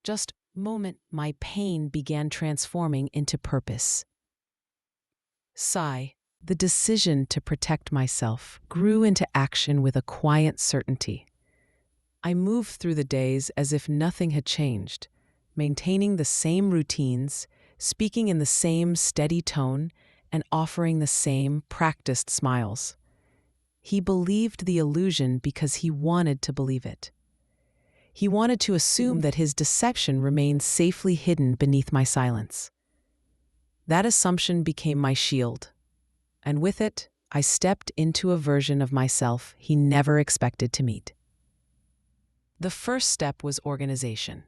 Just moment my pain began transforming into purpose. Sigh. The decision to protect myself grew into action with a quiet certainty. I moved through the days as if nothing had changed, maintaining the same routines, speaking in the same steady tone, and offering the same practiced smiles. He believed the illusion because he wanted to believe it. He wanted to assume that his deception remained safely hidden beneath my silence. That assumption became my shield, and with it, I stepped into a version of myself he never expected to meet. The first step was organization.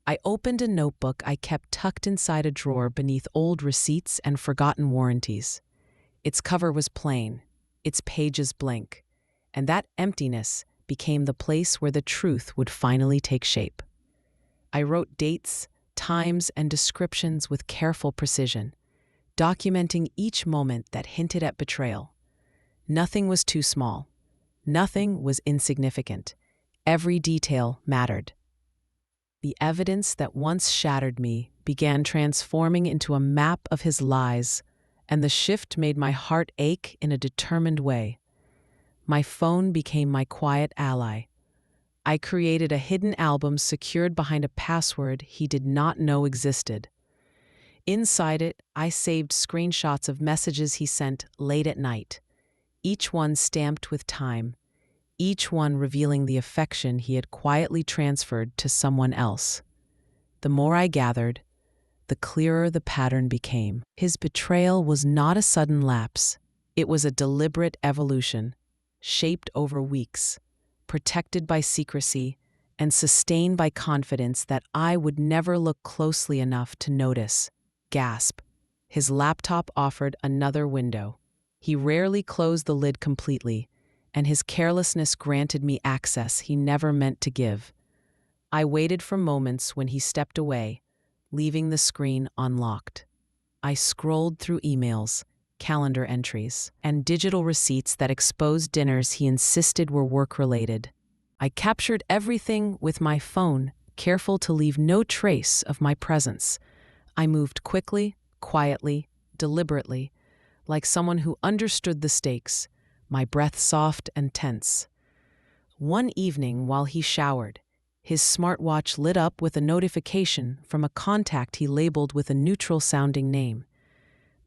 I opened a notebook I kept tucked inside a drawer beneath old receipts and forgotten warranties. Its cover was plain, its pages blank, and that emptiness became the place where the truth would finally take shape. I wrote dates, times, and descriptions with careful precision, documenting each moment that hinted at betrayal. Nothing was too small. Nothing was insignificant. Every detail mattered. The evidence that once shattered me began transforming into a map of his lies, and the shift made my heart ache in a determined way. My phone became my quiet ally. I created a hidden album secured behind a password he did not know existed. Inside it, I saved screenshots of messages he sent late at night, each one stamped with time, each one revealing the affection he had quietly transferred to someone else. The more I gathered, the clearer the pattern became. His betrayal was not a sudden lapse. It was a deliberate evolution, shaped over weeks, protected by secrecy, and sustained by confidence that I would never look closely enough to notice. Gasp. His laptop offered another window. He rarely closed the lid completely, and his carelessness granted me access he never meant to give. I waited for moments when he stepped away, leaving the screen unlocked. I scrolled through emails, calendar entries, and digital receipts that exposed dinners he insisted were work-related. I captured everything with my phone, careful to leave no trace of my presence. I moved quickly, quietly, deliberately, like someone who understood the stakes, my breath soft and tense. One evening while he showered, his smartwatch lit up with a notification from a contact he labeled with a neutral-sounding name.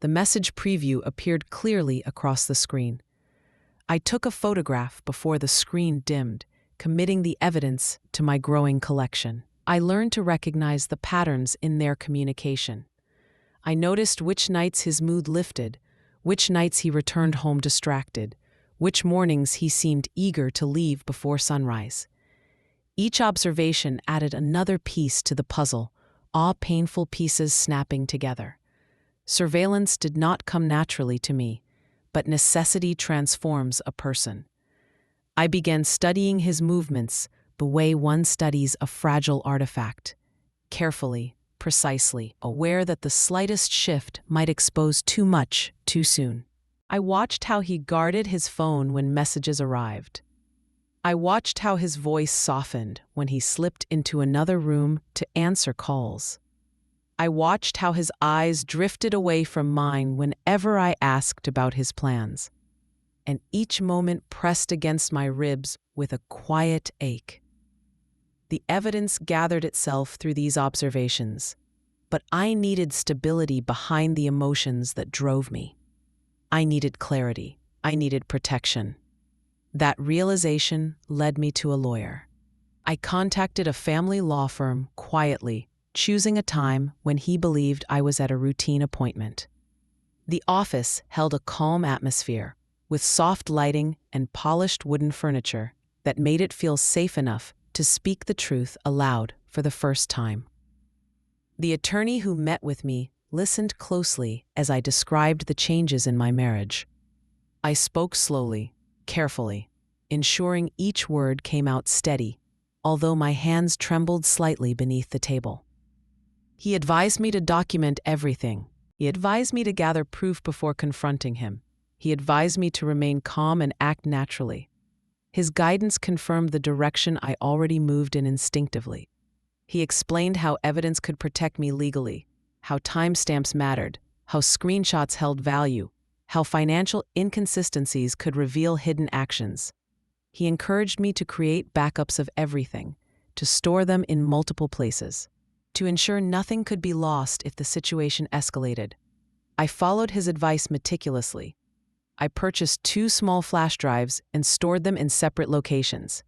The message preview appeared clearly across the screen. I took a photograph before the screen dimmed, committing the evidence to my growing collection. I learned to recognize the patterns in their communication. I noticed which nights his mood lifted, which nights he returned home distracted, which mornings he seemed eager to leave before sunrise. Each observation added another piece to the puzzle, all painful pieces snapping together. Surveillance did not come naturally to me, but necessity transforms a person. I began studying his movements the way one studies a fragile artifact, carefully, precisely, aware that the slightest shift might expose too much too soon. I watched how he guarded his phone when messages arrived. I watched how his voice softened when he slipped into another room to answer calls. I watched how his eyes drifted away from mine whenever I asked about his plans. And each moment pressed against my ribs with a quiet ache. The evidence gathered itself through these observations, but I needed stability behind the emotions that drove me. I needed clarity. I needed protection. That realization led me to a lawyer. I contacted a family law firm quietly, choosing a time when he believed I was at a routine appointment. The office held a calm atmosphere, with soft lighting and polished wooden furniture that made it feel safe enough to speak the truth aloud for the first time. The attorney who met with me listened closely as I described the changes in my marriage. I spoke slowly, carefully, ensuring each word came out steady, although my hands trembled slightly beneath the table. He advised me to document everything. He advised me to gather proof before confronting him. He advised me to remain calm and act naturally. His guidance confirmed the direction I already moved in instinctively. He explained how evidence could protect me legally, how timestamps mattered, how screenshots held value, how financial inconsistencies could reveal hidden actions. He encouraged me to create backups of everything, to store them in multiple places, to ensure nothing could be lost if the situation escalated. I followed his advice meticulously. I purchased 2 small flash drives and stored them in separate locations.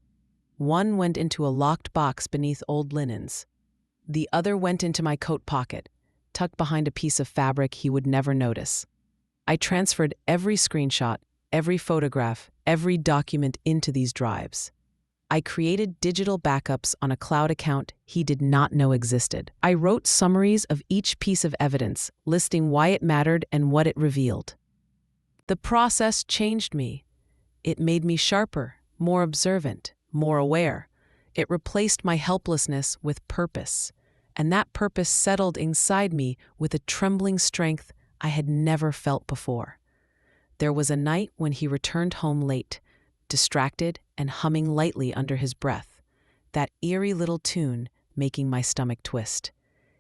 One went into a locked box beneath old linens. The other went into my coat pocket, tucked behind a piece of fabric he would never notice. I transferred every screenshot, every photograph, every document into these drives. I created digital backups on a cloud account he did not know existed. I wrote summaries of each piece of evidence, listing why it mattered and what it revealed. The process changed me. It made me sharper, more observant, more aware. It replaced my helplessness with purpose, and that purpose settled inside me with a trembling strength I had never felt before. There was a night when he returned home late, distracted and humming lightly under his breath, that eerie little tune making my stomach twist.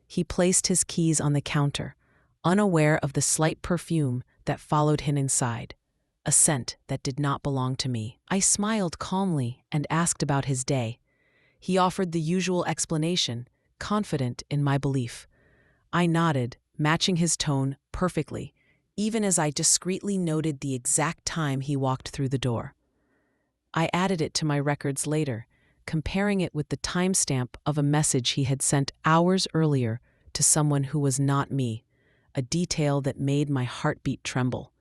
He placed his keys on the counter, unaware of the slight perfume that followed him inside, a scent that did not belong to me. I smiled calmly and asked about his day. He offered the usual explanation, confident in my belief. I nodded, matching his tone perfectly, even as I discreetly noted the exact time he walked through the door. I added it to my records later, comparing it with the timestamp of a message he had sent hours earlier to someone who was not me, a detail that made my heartbeat tremble.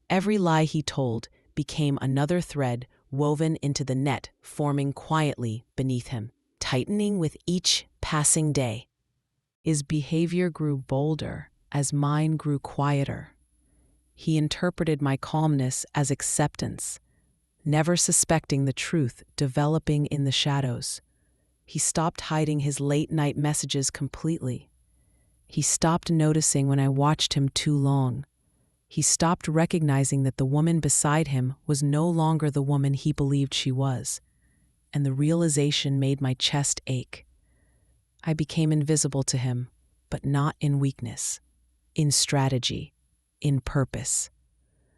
Every lie he told became another thread woven into the net forming quietly beneath him, tightening with each passing day. His behavior grew bolder as mine grew quieter. He interpreted my calmness as acceptance, never suspecting the truth developing in the shadows. He stopped hiding his late-night messages completely. He stopped noticing when I watched him too long. He stopped recognizing that the woman beside him was no longer the woman he believed she was, and the realization made my chest ache. I became invisible to him, but not in weakness, in strategy, in purpose.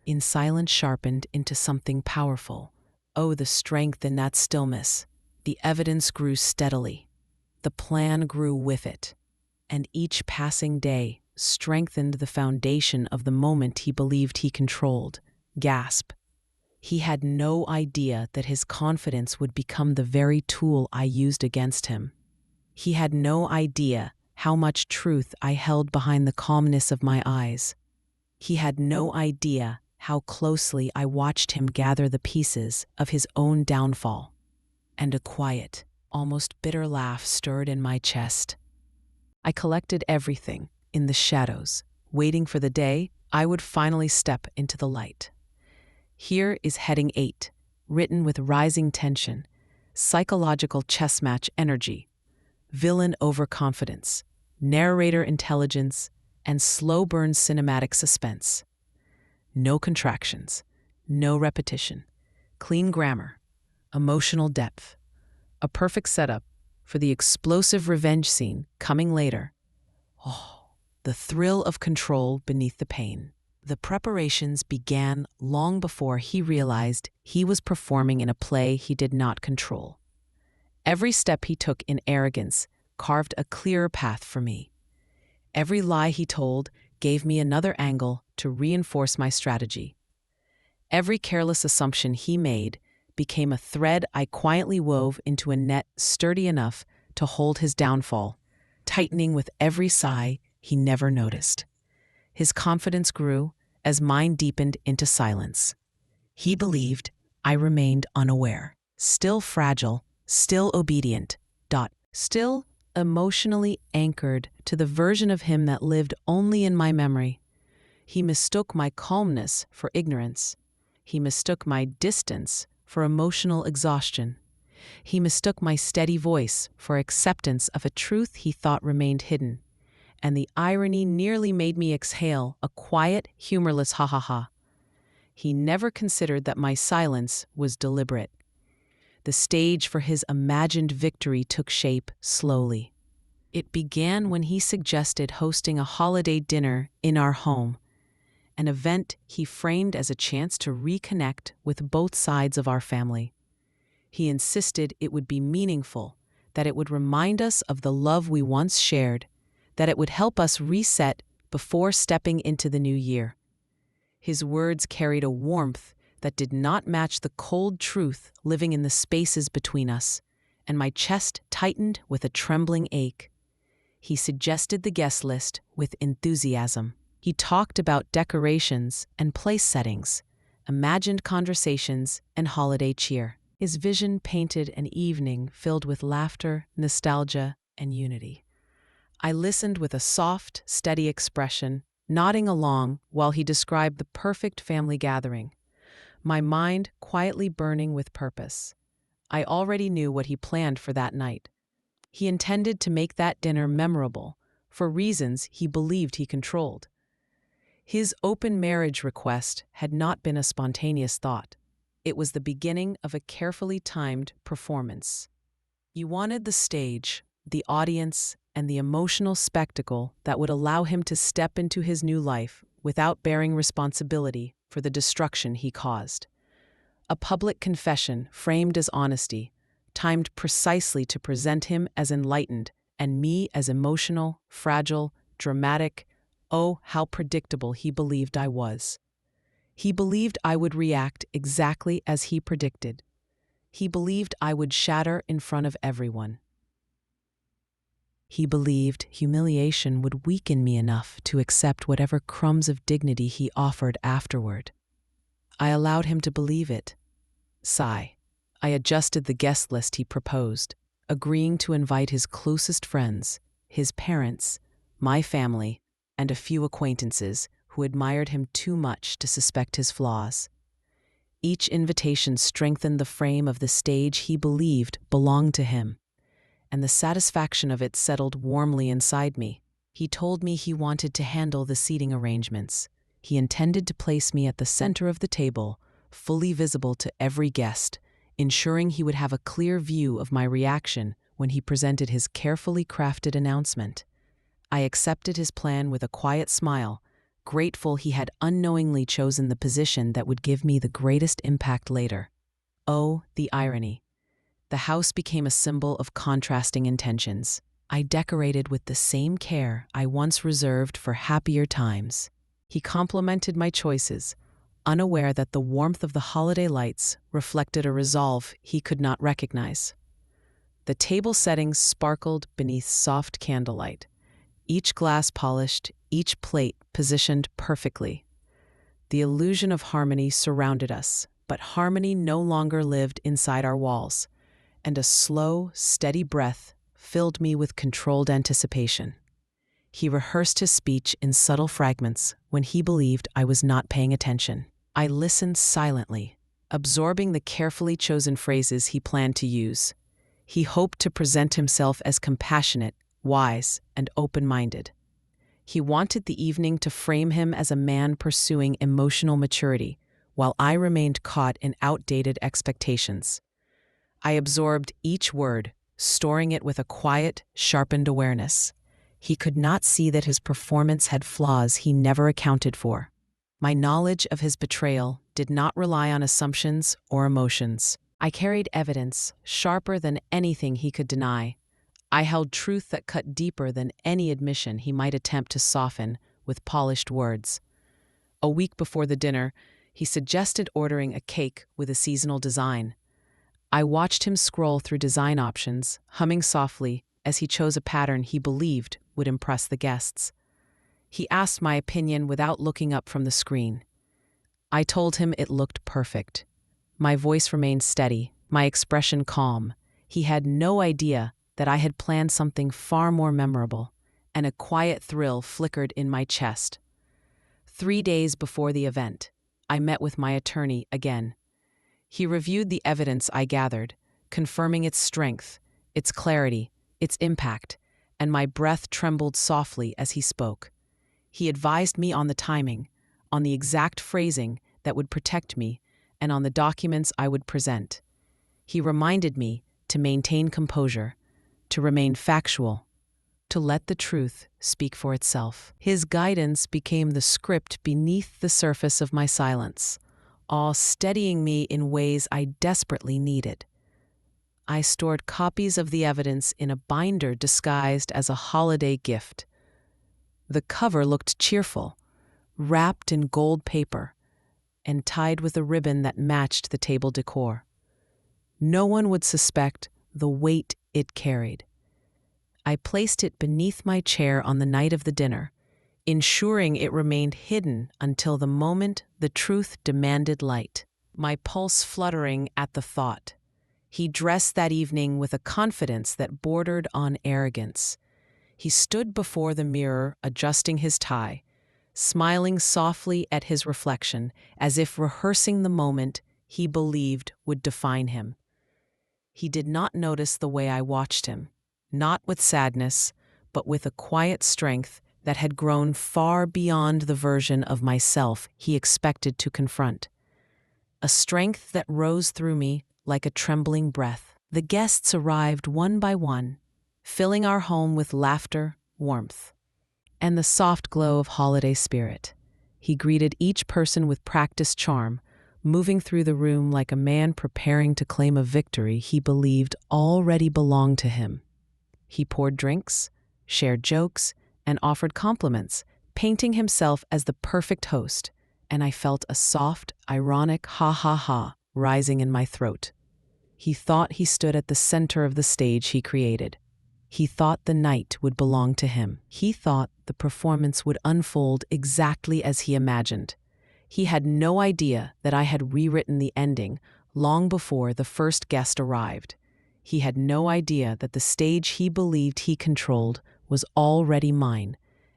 In silence sharpened into something powerful. Oh, the strength in that stillness. The evidence grew steadily. The plan grew with it. And each passing day strengthened the foundation of the moment he believed he controlled. Gasp. He had no idea that his confidence would become the very tool I used against him. He had no idea how much truth I held behind the calmness of my eyes. He had no idea how closely I watched him gather the pieces of his own downfall. And a quiet, almost bitter laugh stirred in my chest. I collected everything in the shadows, waiting for the day I would finally step into the light. Here is heading 8, written with rising tension, psychological chess match energy, villain overconfidence, narrator intelligence, and slow-burn cinematic suspense. No contractions, no repetition, clean grammar, emotional depth. A perfect setup for the explosive revenge scene coming later. Oh, the thrill of control beneath the pain. The preparations began long before he realized he was performing in a play he did not control. Every step he took in arrogance carved a clearer path for me. Every lie he told gave me another angle to reinforce my strategy. Every careless assumption he made became a thread I quietly wove into a net sturdy enough to hold his downfall, tightening with every sigh he never noticed. His confidence grew, as mine deepened into silence. He believed I remained unaware, still fragile, still obedient, still emotionally anchored to the version of him that lived only in my memory. He mistook my calmness for ignorance. He mistook my distance for emotional exhaustion. He mistook my steady voice for acceptance of a truth he thought remained hidden. And the irony nearly made me exhale a quiet, humorless ha-ha-ha. He never considered that my silence was deliberate. The stage for his imagined victory took shape slowly. It began when he suggested hosting a holiday dinner in our home, an event he framed as a chance to reconnect with both sides of our family. He insisted it would be meaningful, that it would remind us of the love we once shared, that it would help us reset before stepping into the new year. His words carried a warmth that did not match the cold truth living in the spaces between us, and my chest tightened with a trembling ache. He suggested the guest list with enthusiasm. He talked about decorations and place settings, imagined conversations, and holiday cheer. His vision painted an evening filled with laughter, nostalgia, and unity. I listened with a soft, steady expression, nodding along while he described the perfect family gathering, my mind quietly burning with purpose. I already knew what he planned for that night. He intended to make that dinner memorable, for reasons he believed he controlled. His open marriage request had not been a spontaneous thought. It was the beginning of a carefully timed performance. You wanted the stage, the audience, and the emotional spectacle that would allow him to step into his new life without bearing responsibility for the destruction he caused. A public confession framed as honesty, timed precisely to present him as enlightened and me as emotional, fragile, dramatic. Oh, how predictable he believed I was. He believed I would react exactly as he predicted. He believed I would shatter in front of everyone. He believed humiliation would weaken me enough to accept whatever crumbs of dignity he offered afterward. I allowed him to believe it. Sigh. I adjusted the guest list he proposed, agreeing to invite his closest friends, his parents, my family, and a few acquaintances who admired him too much to suspect his flaws. Each invitation strengthened the frame of the stage he believed belonged to him, and the satisfaction of it settled warmly inside me. He told me he wanted to handle the seating arrangements. He intended to place me at the center of the table, fully visible to every guest, ensuring he would have a clear view of my reaction when he presented his carefully crafted announcement. I accepted his plan with a quiet smile, grateful he had unknowingly chosen the position that would give me the greatest impact later. Oh, the irony. The house became a symbol of contrasting intentions. I decorated with the same care I once reserved for happier times. He complimented my choices, unaware that the warmth of the holiday lights reflected a resolve he could not recognize. The table settings sparkled beneath soft candlelight, each glass polished, each plate positioned perfectly. The illusion of harmony surrounded us, but harmony no longer lived inside our walls, and a slow, steady breath filled me with controlled anticipation. He rehearsed his speech in subtle fragments when he believed I was not paying attention. I listened silently, absorbing the carefully chosen phrases he planned to use. He hoped to present himself as compassionate, wise, and open-minded. He wanted the evening to frame him as a man pursuing emotional maturity, while I remained caught in outdated expectations. I absorbed each word, storing it with a quiet, sharpened awareness. He could not see that his performance had flaws he never accounted for. My knowledge of his betrayal did not rely on assumptions or emotions. I carried evidence sharper than anything he could deny. I held truth that cut deeper than any admission he might attempt to soften with polished words. A week before the dinner, he suggested ordering a cake with a seasonal design. I watched him scroll through design options, humming softly as he chose a pattern he believed would impress the guests. He asked my opinion without looking up from the screen. I told him it looked perfect. My voice remained steady, my expression calm. He had no idea that I had planned something far more memorable, and a quiet thrill flickered in my chest. 3 days before the event, I met with my attorney again. He reviewed the evidence I gathered, confirming its strength, its clarity, its impact, and my breath trembled softly as he spoke. He advised me on the timing, on the exact phrasing that would protect me, and on the documents I would present. He reminded me to maintain composure, to remain factual, to let the truth speak for itself. His guidance became the script beneath the surface of my silence, all steadying me in ways I desperately needed. I stored copies of the evidence in a binder disguised as a holiday gift. The cover looked cheerful, wrapped in gold paper, and tied with a ribbon that matched the table decor. No one would suspect the weight it carried. I placed it beneath my chair on the night of the dinner, ensuring it remained hidden until the moment the truth demanded light, my pulse fluttering at the thought. He dressed that evening with a confidence that bordered on arrogance. He stood before the mirror, adjusting his tie, smiling softly at his reflection, as if rehearsing the moment he believed would define him. He did not notice the way I watched him, not with sadness, but with a quiet strength that had grown far beyond the version of myself he expected to confront. A strength that rose through me like a trembling breath. The guests arrived one by one, filling our home with laughter, warmth, and the soft glow of holiday spirit. He greeted each person with practiced charm, moving through the room like a man preparing to claim a victory he believed already belonged to him. He poured drinks, shared jokes, and offered compliments, painting himself as the perfect host, and I felt a soft, ironic ha-ha-ha rising in my throat. He thought he stood at the center of the stage he created. He thought the night would belong to him. He thought the performance would unfold exactly as he imagined. He had no idea that I had rewritten the ending long before the first guest arrived. He had no idea that the stage he believed he controlled was already mine,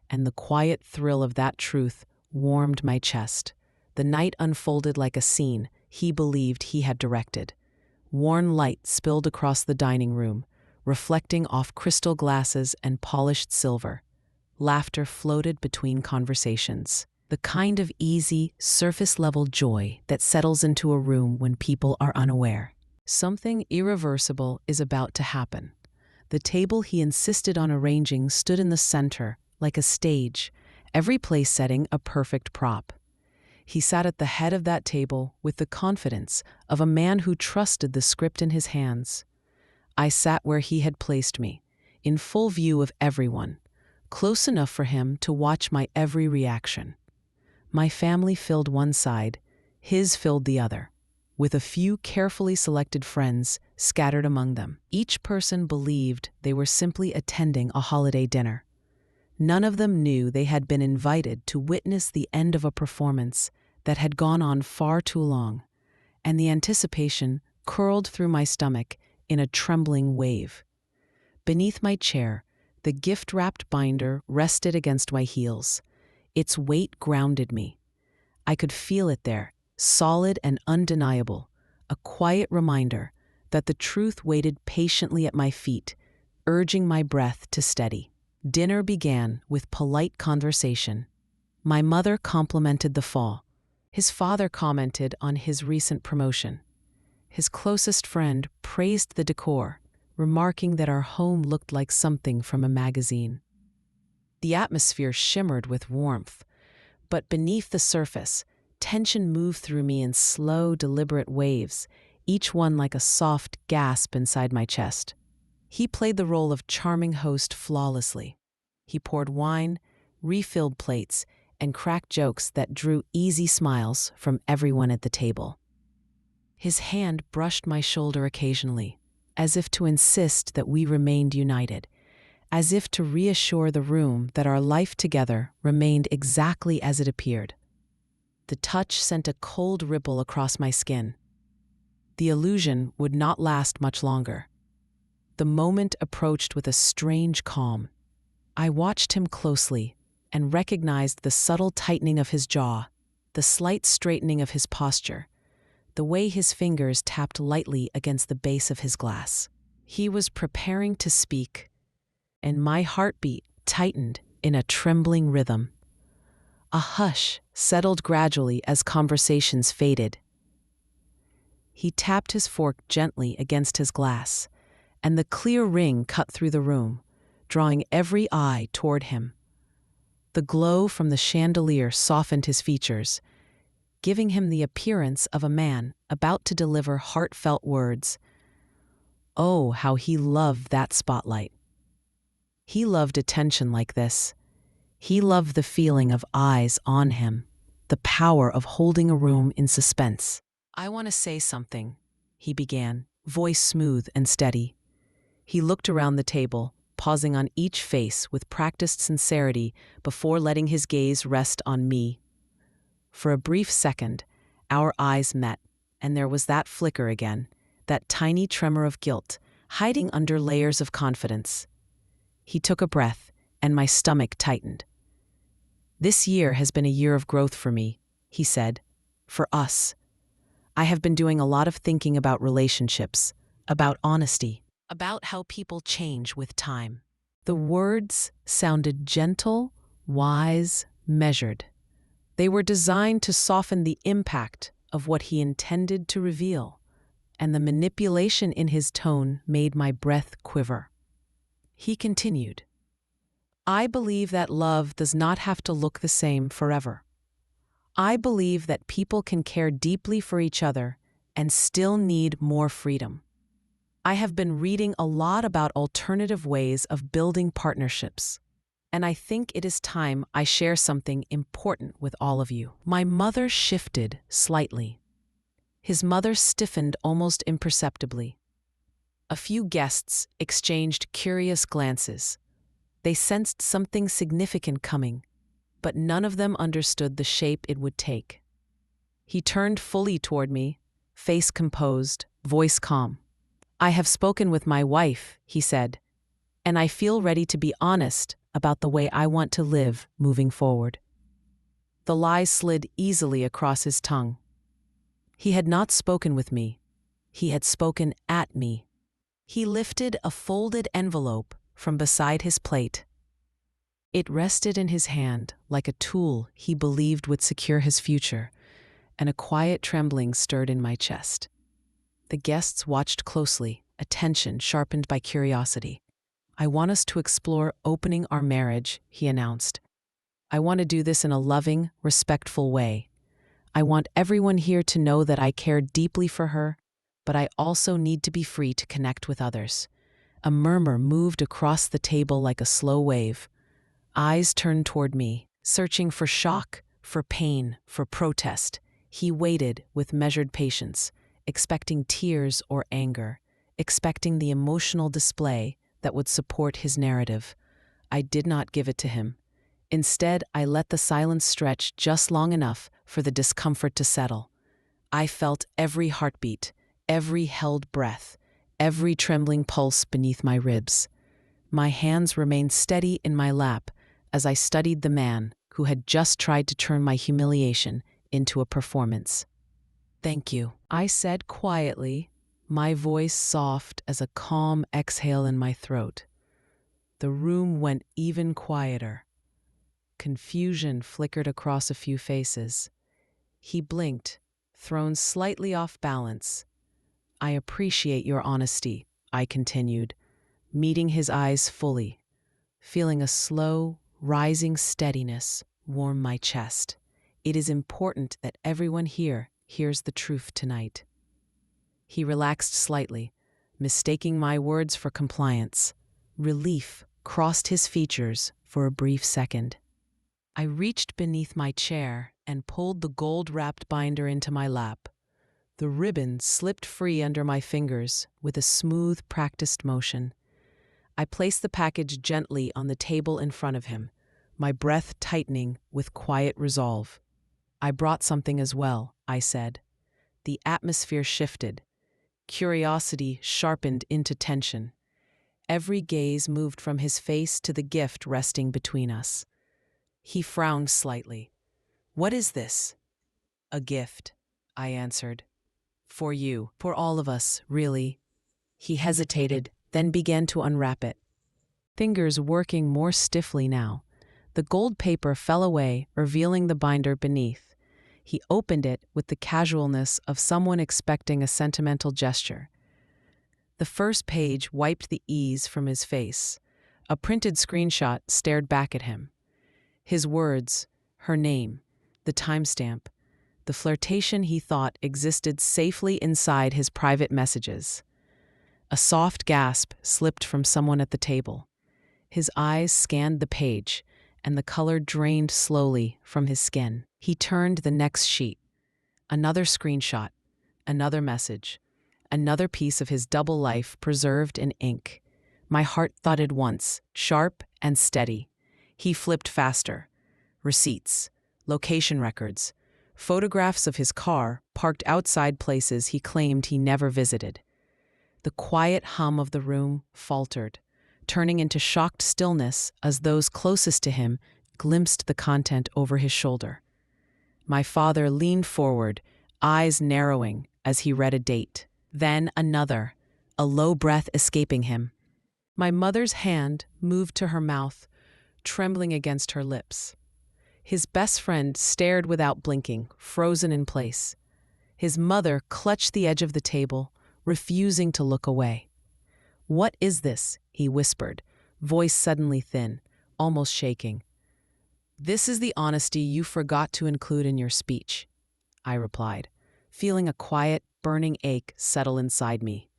and the quiet thrill of that truth warmed my chest. The night unfolded like a scene he believed he had directed. Warm light spilled across the dining room, reflecting off crystal glasses and polished silver. Laughter floated between conversations, the kind of easy, surface-level joy that settles into a room when people are unaware. Something irreversible is about to happen. The table he insisted on arranging stood in the center, like a stage, every place setting a perfect prop. He sat at the head of that table with the confidence of a man who trusted the script in his hands. I sat where he had placed me, in full view of everyone, close enough for him to watch my every reaction. My family filled one side, his filled the other, with a few carefully selected friends scattered among them. Each person believed they were simply attending a holiday dinner. None of them knew they had been invited to witness the end of a performance that had gone on far too long, and the anticipation curled through my stomach in a trembling wave. Beneath my chair, the gift-wrapped binder rested against my heels. Its weight grounded me. I could feel it there, solid and undeniable, a quiet reminder that the truth waited patiently at my feet, urging my breath to steady. Dinner began with polite conversation. My mother complimented the fall. His father commented on his recent promotion. His closest friend praised the decor, remarking that our home looked like something from a magazine. The atmosphere shimmered with warmth, but beneath the surface, tension moved through me in slow, deliberate waves, each one like a soft gasp inside my chest. He played the role of charming host flawlessly. He poured wine, refilled plates, and cracked jokes that drew easy smiles from everyone at the table. His hand brushed my shoulder occasionally, as if to insist that we remained united, as if to reassure the room that our life together remained exactly as it appeared. The touch sent a cold ripple across my skin. The illusion would not last much longer. The moment approached with a strange calm. I watched him closely and recognized the subtle tightening of his jaw, the slight straightening of his posture, the way his fingers tapped lightly against the base of his glass. He was preparing to speak, and my heartbeat tightened in a trembling rhythm. A hush settled gradually as conversations faded. He tapped his fork gently against his glass, and the clear ring cut through the room, drawing every eye toward him. The glow from the chandelier softened his features, giving him the appearance of a man about to deliver heartfelt words. Oh, how he loved that spotlight. He loved attention like this. He loved the feeling of eyes on him, the power of holding a room in suspense. "I want to say something," he began, voice smooth and steady. He looked around the table, pausing on each face with practiced sincerity before letting his gaze rest on me. For a brief second, our eyes met, and there was that flicker again, that tiny tremor of guilt, hiding under layers of confidence. He took a breath, and my stomach tightened. "This year has been a year of growth for me," he said. "For us. I have been doing a lot of thinking about relationships, about honesty, about how people change with time." The words sounded gentle, wise, measured. They were designed to soften the impact of what he intended to reveal, and the manipulation in his tone made my breath quiver. He continued, "I believe that love does not have to look the same forever. I believe that people can care deeply for each other and still need more freedom. I have been reading a lot about alternative ways of building partnerships, and I think it is time I share something important with all of you." My mother shifted slightly. His mother stiffened almost imperceptibly. A few guests exchanged curious glances. They sensed something significant coming, but none of them understood the shape it would take. He turned fully toward me, face composed, voice calm. "I have spoken with my wife," he said, "and I feel ready to be honest about the way I want to live moving forward." The lie slid easily across his tongue. He had not spoken with me. He had spoken at me. He lifted a folded envelope from beside his plate. It rested in his hand like a tool he believed would secure his future, and a quiet trembling stirred in my chest. The guests watched closely, attention sharpened by curiosity. "I want us to explore opening our marriage," he announced. "I want to do this in a loving, respectful way. I want everyone here to know that I care deeply for her, but I also need to be free to connect with others." A murmur moved across the table like a slow wave. Eyes turned toward me, searching for shock, for pain, for protest. He waited with measured patience, expecting tears or anger, expecting the emotional display that would support his narrative. I did not give it to him. Instead, I let the silence stretch just long enough for the discomfort to settle. I felt every heartbeat, every held breath, every trembling pulse beneath my ribs. My hands remained steady in my lap as I studied the man who had just tried to turn my humiliation into a performance. "Thank you," I said quietly, my voice soft as a calm exhale in my throat. The room went even quieter. Confusion flickered across a few faces. He blinked, thrown slightly off balance. "I appreciate your honesty," I continued, meeting his eyes fully, feeling a slow, rising steadiness warm my chest. "It is important that everyone here hears the truth tonight." He relaxed slightly, mistaking my words for compliance. Relief crossed his features for a brief second. I reached beneath my chair and pulled the gold-wrapped binder into my lap. The ribbon slipped free under my fingers with a smooth, practiced motion. I placed the package gently on the table in front of him, my breath tightening with quiet resolve. "I brought something as well," I said. The atmosphere shifted. Curiosity sharpened into tension. Every gaze moved from his face to the gift resting between us. He frowned slightly. "What is this?" "A gift," I answered. "For you, for all of us, really." He hesitated, then began to unwrap it. Fingers working more stiffly now. The gold paper fell away, revealing the binder beneath. He opened it with the casualness of someone expecting a sentimental gesture. The first page wiped the ease from his face. A printed screenshot stared back at him. His words, her name, the timestamp, the flirtation he thought existed safely inside his private messages. A soft gasp slipped from someone at the table. His eyes scanned the page, and the color drained slowly from his skin. He turned the next sheet. Another screenshot, another message, another piece of his double life preserved in ink. My heart thudded once, sharp and steady. He flipped faster. Receipts, location records, photographs of his car parked outside places he claimed he never visited. The quiet hum of the room faltered, turning into shocked stillness as those closest to him glimpsed the content over his shoulder. My father leaned forward, eyes narrowing as he read a date. Then another, a low breath escaping him. My mother's hand moved to her mouth, trembling against her lips. His best friend stared without blinking, frozen in place. His mother clutched the edge of the table, refusing to look away. "What is this?" he whispered, voice suddenly thin, almost shaking. "This is the honesty you forgot to include in your speech," I replied, feeling a quiet, burning ache settle inside me.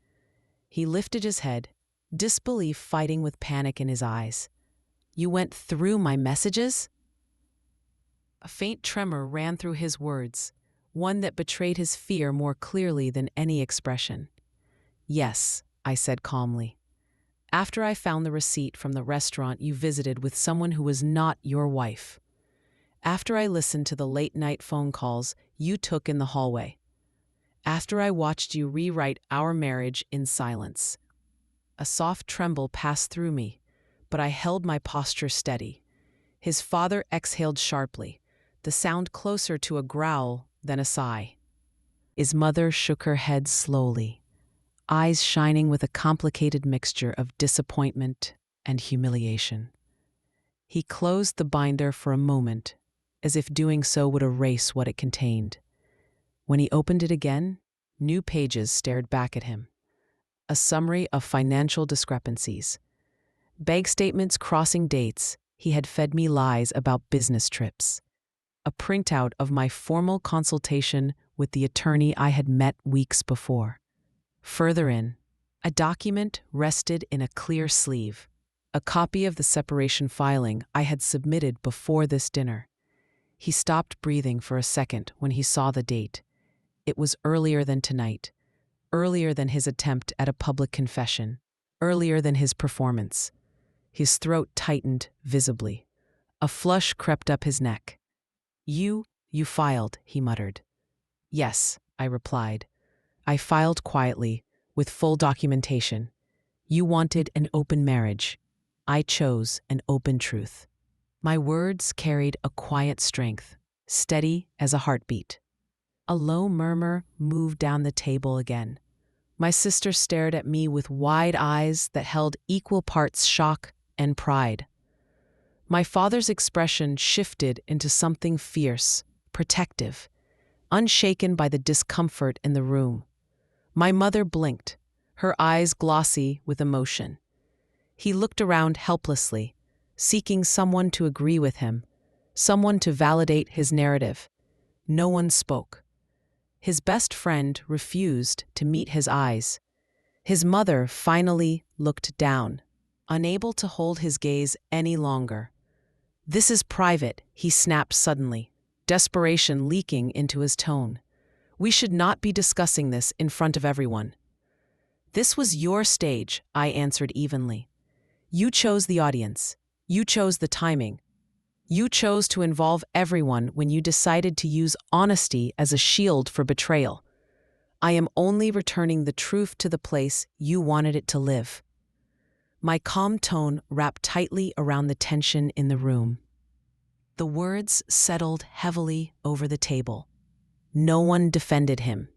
He lifted his head, disbelief fighting with panic in his eyes. "You went through my messages?" A faint tremor ran through his words, one that betrayed his fear more clearly than any expression. "Yes," I said calmly. "After I found the receipt from the restaurant you visited with someone who was not your wife. After I listened to the late-night phone calls you took in the hallway. After I watched you rewrite our marriage in silence." A soft tremble passed through me, but I held my posture steady. His father exhaled sharply, the sound closer to a growl than a sigh. His mother shook her head slowly, eyes shining with a complicated mixture of disappointment and humiliation. He closed the binder for a moment, as if doing so would erase what it contained. When he opened it again, new pages stared back at him. A summary of financial discrepancies. Bank statements crossing dates he had fed me lies about business trips. A printout of my formal consultation with the attorney I had met weeks before. Further in, a document rested in a clear sleeve, a copy of the separation filing I had submitted before this dinner. He stopped breathing for a second when he saw the date. It was earlier than tonight, earlier than his attempt at a public confession, earlier than his performance. His throat tightened visibly. A flush crept up his neck. You filed," he muttered. "Yes," I replied. "I filed quietly, with full documentation. You wanted an open marriage. I chose an open truth." My words carried a quiet strength, steady as a heartbeat. A low murmur moved down the table again. My sister stared at me with wide eyes that held equal parts shock and pride. My father's expression shifted into something fierce, protective, unshaken by the discomfort in the room. My mother blinked, her eyes glossy with emotion. He looked around helplessly, seeking someone to agree with him, someone to validate his narrative. No one spoke. His best friend refused to meet his eyes. His mother finally looked down, unable to hold his gaze any longer. "This is private," he snapped suddenly, desperation leaking into his tone. "We should not be discussing this in front of everyone." "This was your stage," I answered evenly. You chose the audience. You chose the timing. You chose to involve everyone when you decided to use honesty as a shield for betrayal. I am only returning the truth to the place you wanted it to live. My calm tone wrapped tightly around the tension in the room. The words settled heavily over the table. No one defended him.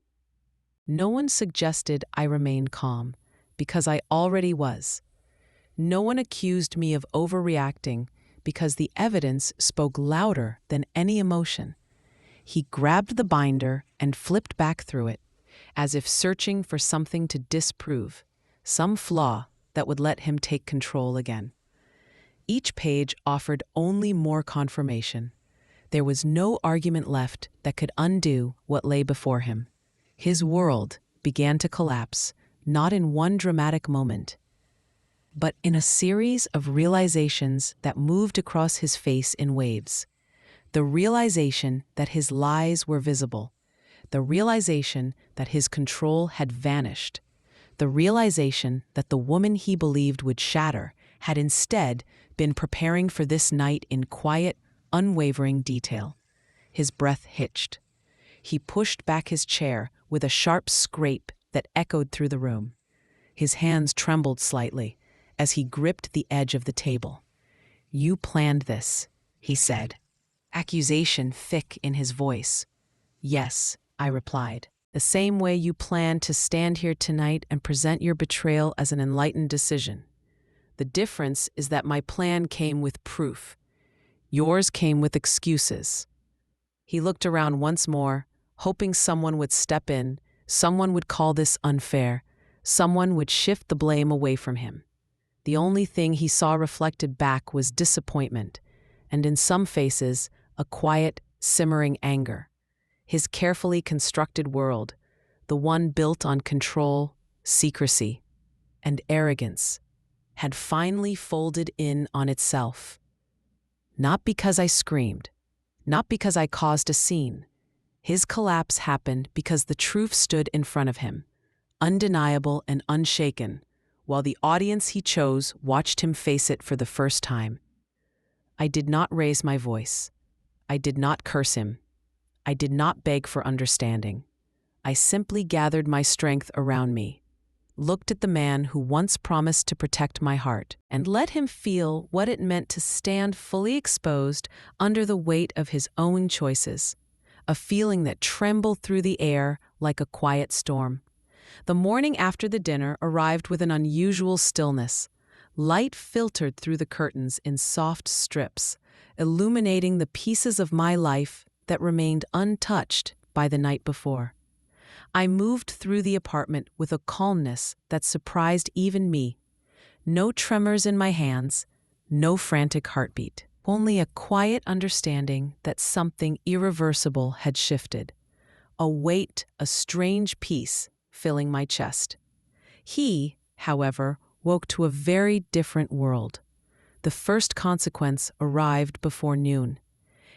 No one suggested I remain calm, because I already was. No one accused me of overreacting, because the evidence spoke louder than any emotion. He grabbed the binder and flipped back through it, as if searching for something to disprove, some flaw that would let him take control again. Each page offered only more confirmation. There was no argument left that could undo what lay before him. His world began to collapse, not in one dramatic moment, but in a series of realizations that moved across his face in waves. The realization that his lies were visible, the realization that his control had vanished, the realization that the woman he believed would shatter had instead been preparing for this night in quiet, unwavering detail. His breath hitched. He pushed back his chair with a sharp scrape that echoed through the room. His hands trembled slightly as he gripped the edge of the table. "You planned this," he said, accusation thick in his voice. "Yes," I replied, "the same way you planned to stand here tonight and present your betrayal as an enlightened decision. The difference is that my plan came with proof. Yours came with excuses." He looked around once more, hoping someone would step in, someone would call this unfair, someone would shift the blame away from him. The only thing he saw reflected back was disappointment, and in some faces, a quiet, simmering anger. His carefully constructed world, the one built on control, secrecy, and arrogance, had finally folded in on itself. Not because I screamed, not because I caused a scene. His collapse happened because the truth stood in front of him, undeniable and unshaken, while the audience he chose watched him face it for the first time. I did not raise my voice. I did not curse him. I did not beg for understanding. I simply gathered my strength around me, looked at the man who once promised to protect my heart, and let him feel what it meant to stand fully exposed under the weight of his own choices, a feeling that trembled through the air like a quiet storm. The morning after the dinner arrived with an unusual stillness. Light filtered through the curtains in soft strips, illuminating the pieces of my life that remained untouched by the night before. I moved through the apartment with a calmness that surprised even me. No tremors in my hands, no frantic heartbeat, only a quiet understanding that something irreversible had shifted. A weight, a strange peace filling my chest. He, however, woke to a very different world. The first consequence arrived before noon.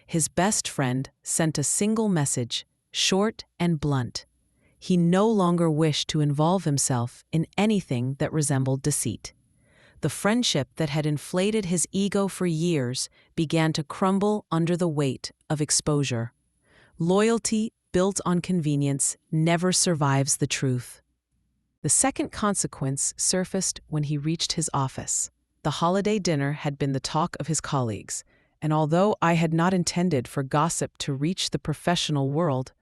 His best friend sent a single message, short and blunt. He no longer wished to involve himself in anything that resembled deceit. The friendship that had inflated his ego for years began to crumble under the weight of exposure. Loyalty built on convenience never survives the truth. The second consequence surfaced when he reached his office. The holiday dinner had been the talk of his colleagues, and although I had not intended for gossip to reach the professional world,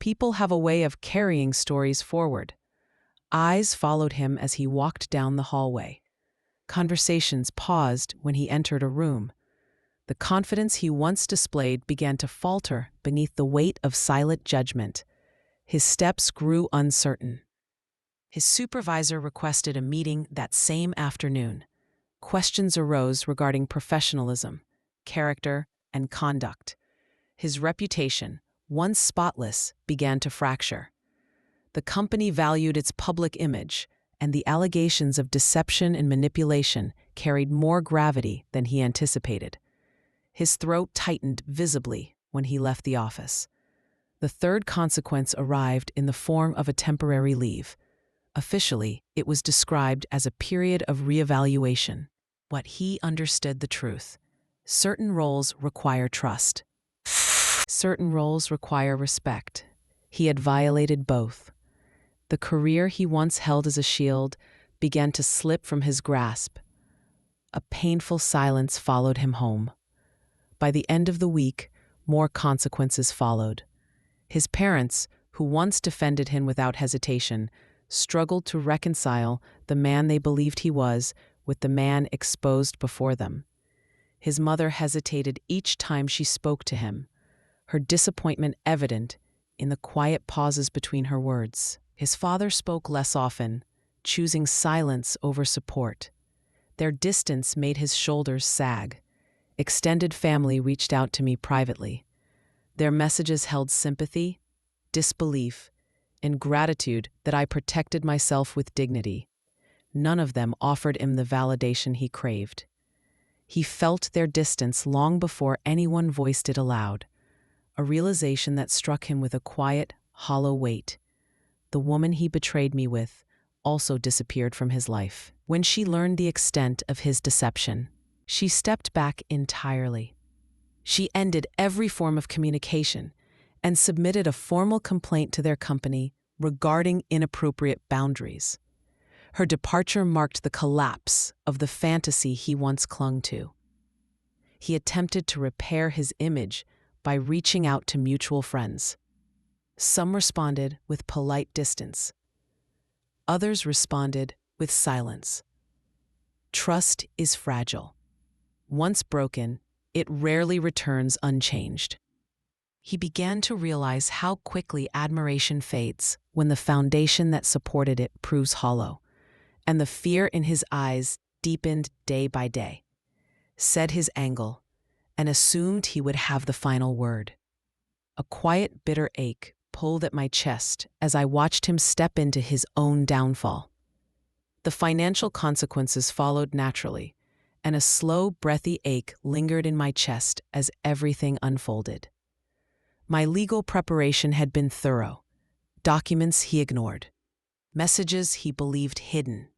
people have a way of carrying stories forward. Eyes followed him as he walked down the hallway. Conversations paused when he entered a room. The confidence he once displayed began to falter beneath the weight of silent judgment. His steps grew uncertain. His supervisor requested a meeting that same afternoon. Questions arose regarding professionalism, character, and conduct. His reputation, once spotless, began to fracture. The company valued its public image, and the allegations of deception and manipulation carried more gravity than he anticipated. His throat tightened visibly when he left the office. The third consequence arrived in the form of a temporary leave. Officially, it was described as a period of reevaluation. What he understood the truth. Certain roles require trust. Certain roles require respect. He had violated both. The career he once held as a shield began to slip from his grasp. A painful silence followed him home. By the end of the week, more consequences followed. His parents, who once defended him without hesitation, struggled to reconcile the man they believed he was with the man exposed before them. His mother hesitated each time she spoke to him, her disappointment evident in the quiet pauses between her words. His father spoke less often, choosing silence over support. Their distance made his shoulders sag. Extended family reached out to me privately. Their messages held sympathy, disbelief, and gratitude that I protected myself with dignity. None of them offered him the validation he craved. He felt their distance long before anyone voiced it aloud, a realization that struck him with a quiet, hollow weight. The woman he betrayed me with also disappeared from his life. When she learned the extent of his deception, she stepped back entirely. She ended every form of communication and submitted a formal complaint to their company regarding inappropriate boundaries. Her departure marked the collapse of the fantasy he once clung to. He attempted to repair his image by reaching out to mutual friends. Some responded with polite distance. Others responded with silence. Trust is fragile. Once broken, it rarely returns unchanged. He began to realize how quickly admiration fades when the foundation that supported it proves hollow, and the fear in his eyes deepened day by day. Set his angle, and assumed he would have the final word. A quiet, bitter ache pulled at my chest as I watched him step into his own downfall. The financial consequences followed naturally, and a slow, breathy ache lingered in my chest as everything unfolded. My legal preparation had been thorough. Documents he ignored, messages he believed hidden,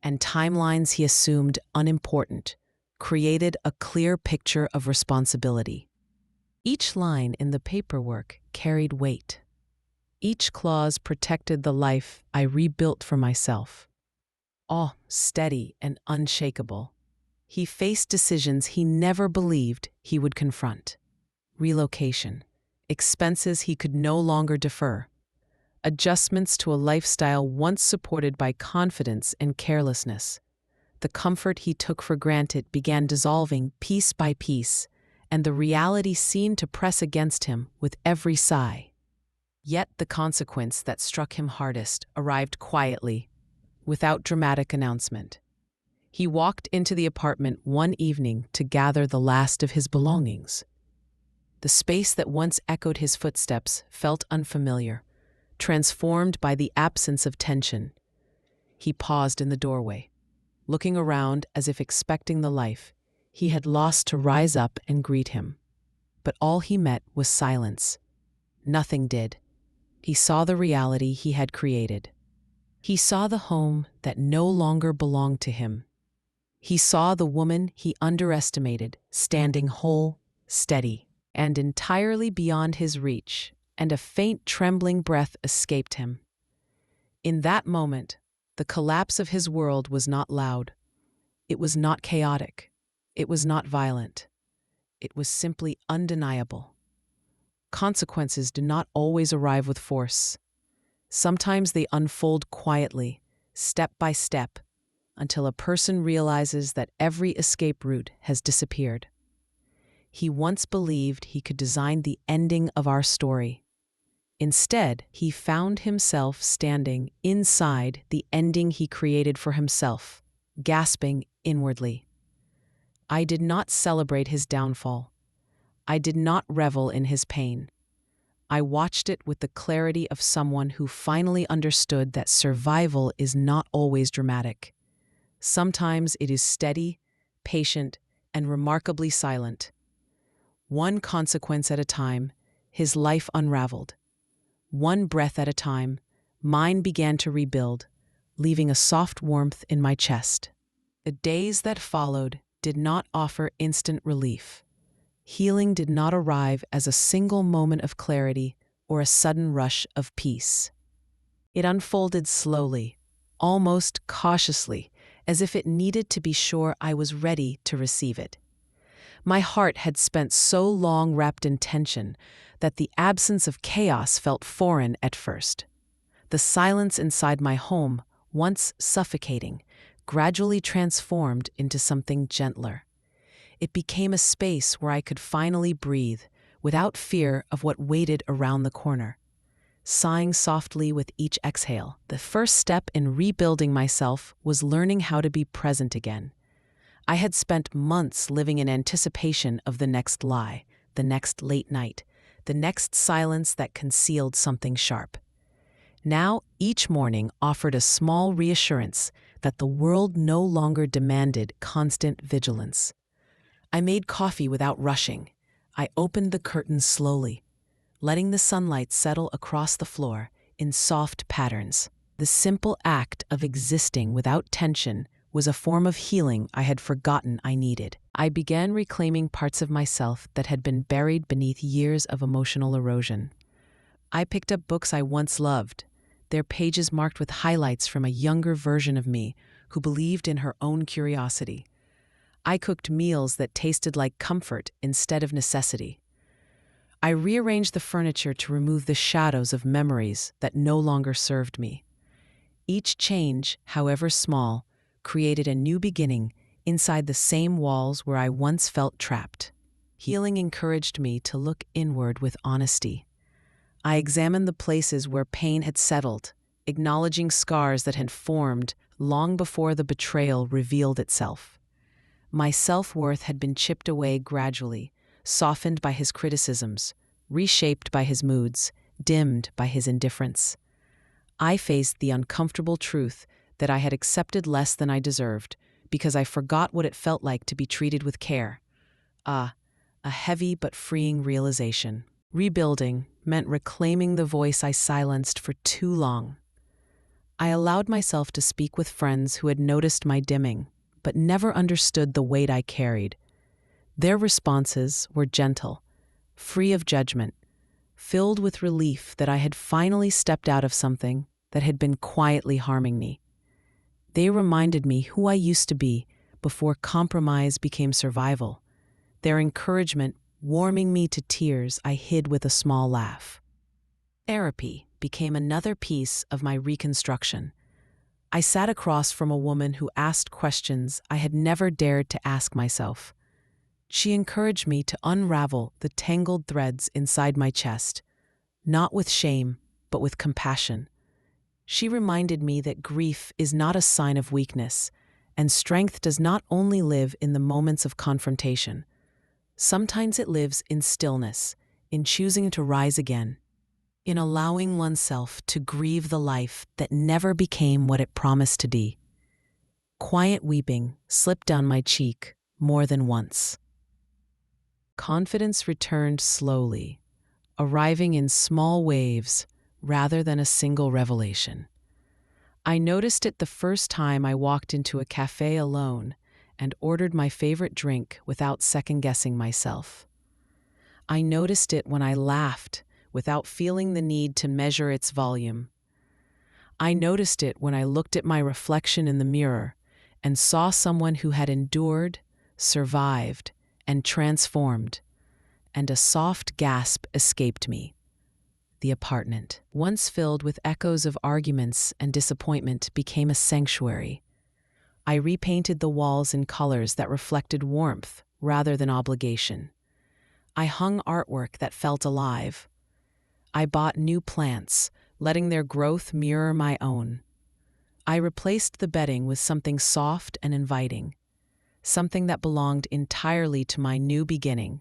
and timelines he assumed unimportant created a clear picture of responsibility. Each line in the paperwork carried weight. Each clause protected the life I rebuilt for myself. All steady and unshakable, he faced decisions he never believed he would confront. Relocation, expenses he could no longer defer, adjustments to a lifestyle once supported by confidence and carelessness. The comfort he took for granted began dissolving piece by piece, and the reality seemed to press against him with every sigh. Yet the consequence that struck him hardest arrived quietly, without dramatic announcement. He walked into the apartment one evening to gather the last of his belongings. The space that once echoed his footsteps felt unfamiliar, transformed by the absence of tension. He paused in the doorway, looking around as if expecting the life he had lost to rise up and greet him. But all he met was silence. Nothing did. He saw the reality he had created. He saw the home that no longer belonged to him. He saw the woman he underestimated, standing whole, steady, and entirely beyond his reach, and a faint trembling breath escaped him. In that moment, the collapse of his world was not loud. It was not chaotic. It was not violent. It was simply undeniable. Consequences do not always arrive with force. Sometimes they unfold quietly, step by step, until a person realizes that every escape route has disappeared. He once believed he could design the ending of our story. Instead, he found himself standing inside the ending he created for himself, gasping inwardly. I did not celebrate his downfall. I did not revel in his pain. I watched it with the clarity of someone who finally understood that survival is not always dramatic. Sometimes it is steady, patient, and remarkably silent. One consequence at a time, his life unraveled. One breath at a time, mine began to rebuild, leaving a soft warmth in my chest. The days that followed did not offer instant relief. Healing did not arrive as a single moment of clarity or a sudden rush of peace. It unfolded slowly, almost cautiously, as if it needed to be sure I was ready to receive it. My heart had spent so long wrapped in tension that the absence of chaos felt foreign at first. The silence inside my home, once suffocating, gradually transformed into something gentler. It became a space where I could finally breathe without fear of what waited around the corner. Sighing softly with each exhale, the first step in rebuilding myself was learning how to be present again. I had spent months living in anticipation of the next lie, the next late night, the next silence that concealed something sharp. Now, each morning offered a small reassurance that the world no longer demanded constant vigilance. I made coffee without rushing. I opened the curtains slowly, letting the sunlight settle across the floor in soft patterns. The simple act of existing without tension was a form of healing I had forgotten I needed. I began reclaiming parts of myself that had been buried beneath years of emotional erosion. I picked up books I once loved, their pages marked with highlights from a younger version of me who believed in her own curiosity. I cooked meals that tasted like comfort instead of necessity. I rearranged the furniture to remove the shadows of memories that no longer served me. Each change, however small, created a new beginning inside the same walls where I once felt trapped. Healing encouraged me to look inward with honesty. I examined the places where pain had settled, acknowledging scars that had formed long before the betrayal revealed itself. My self-worth had been chipped away gradually, softened by his criticisms, reshaped by his moods, dimmed by his indifference. I faced the uncomfortable truth that I had accepted less than I deserved because I forgot what it felt like to be treated with care. A heavy but freeing realization. Rebuilding meant reclaiming the voice I silenced for too long. I allowed myself to speak with friends who had noticed my dimming, but never understood the weight I carried. Their responses were gentle, free of judgment, filled with relief that I had finally stepped out of something that had been quietly harming me. They reminded me who I used to be before compromise became survival, their encouragement warming me to tears I hid with a small laugh. Therapy became another piece of my reconstruction. I sat across from a woman who asked questions I had never dared to ask myself. She encouraged me to unravel the tangled threads inside my chest, not with shame, but with compassion. She reminded me that grief is not a sign of weakness, and strength does not only live in the moments of confrontation. Sometimes it lives in stillness, in choosing to rise again, in allowing oneself to grieve the life that never became what it promised to be. Quiet weeping slipped down my cheek more than once. Confidence returned slowly, arriving in small waves rather than a single revelation. I noticed it the first time I walked into a cafe alone and ordered my favorite drink without second-guessing myself. I noticed it when I laughed without feeling the need to measure its volume. I noticed it when I looked at my reflection in the mirror and saw someone who had endured, survived, and transformed, and a soft gasp escaped me. The apartment, once filled with echoes of arguments and disappointment, became a sanctuary. I repainted the walls in colors that reflected warmth rather than obligation. I hung artwork that felt alive. I bought new plants, letting their growth mirror my own. I replaced the bedding with something soft and inviting, something that belonged entirely to my new beginning.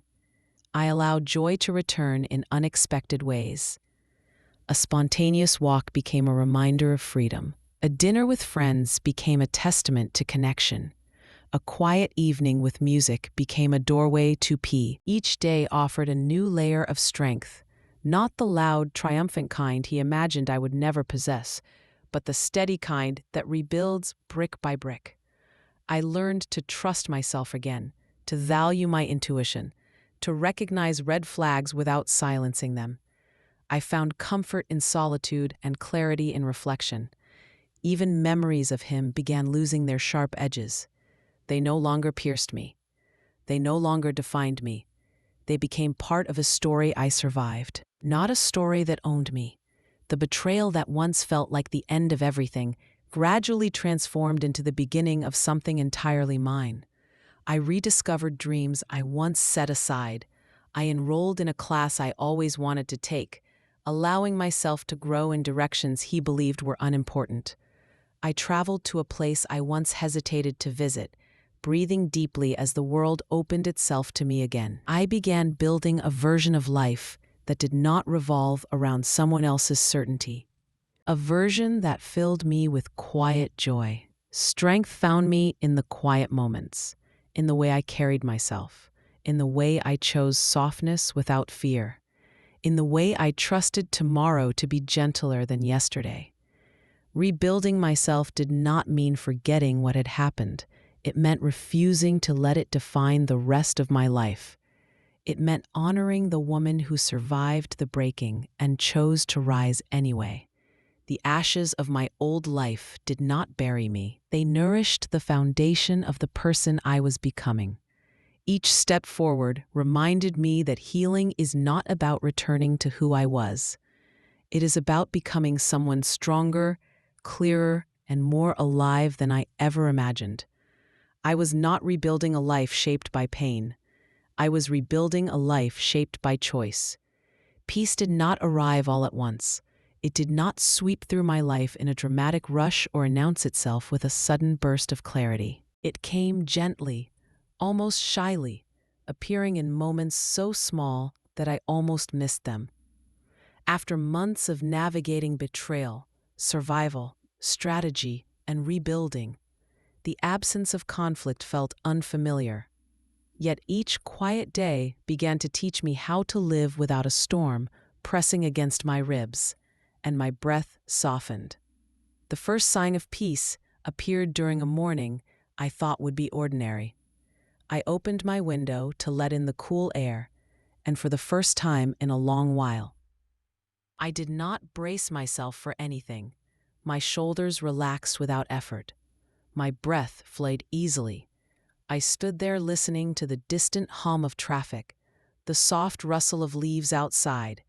I allowed joy to return in unexpected ways. A spontaneous walk became a reminder of freedom. A dinner with friends became a testament to connection. A quiet evening with music became a doorway to peace. Each day offered a new layer of strength, not the loud, triumphant kind he imagined I would never possess, but the steady kind that rebuilds brick by brick. I learned to trust myself again, to value my intuition, to recognize red flags without silencing them. I found comfort in solitude and clarity in reflection. Even memories of him began losing their sharp edges. They no longer pierced me. They no longer defined me. They became part of a story I survived, not a story that owned me. The betrayal that once felt like the end of everything gradually transformed into the beginning of something entirely mine. I rediscovered dreams I once set aside. I enrolled in a class I always wanted to take, allowing myself to grow in directions he believed were unimportant. I traveled to a place I once hesitated to visit, breathing deeply as the world opened itself to me again. I began building a version of life that did not revolve around someone else's certainty. A version that filled me with quiet joy. Strength found me in the quiet moments, in the way I carried myself, in the way I chose softness without fear, in the way I trusted tomorrow to be gentler than yesterday. Rebuilding myself did not mean forgetting what had happened. It meant refusing to let it define the rest of my life. It meant honoring the woman who survived the breaking and chose to rise anyway. The ashes of my old life did not bury me. They nourished the foundation of the person I was becoming. Each step forward reminded me that healing is not about returning to who I was. It is about becoming someone stronger, clearer, and more alive than I ever imagined. I was not rebuilding a life shaped by pain. I was rebuilding a life shaped by choice. Peace did not arrive all at once. It did not sweep through my life in a dramatic rush or announce itself with a sudden burst of clarity. It came gently, almost shyly, appearing in moments so small that I almost missed them. After months of navigating betrayal, survival, strategy, and rebuilding, the absence of conflict felt unfamiliar. Yet each quiet day began to teach me how to live without a storm pressing against my ribs, and my breath softened. The first sign of peace appeared during a morning I thought would be ordinary. I opened my window to let in the cool air, and for the first time in a long while, I did not brace myself for anything. My shoulders relaxed without effort. My breath flowed easily. I stood there listening to the distant hum of traffic, the soft rustle of leaves outside,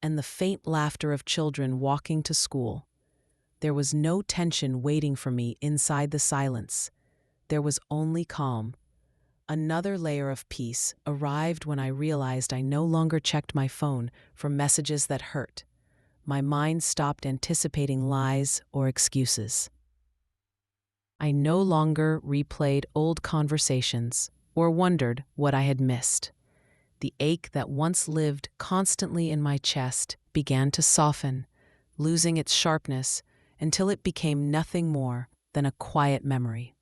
and the faint laughter of children walking to school. There was no tension waiting for me inside the silence. There was only calm. Another layer of peace arrived when I realized I no longer checked my phone for messages that hurt. My mind stopped anticipating lies or excuses. I no longer replayed old conversations or wondered what I had missed. The ache that once lived constantly in my chest began to soften, losing its sharpness until it became nothing more than a quiet memory.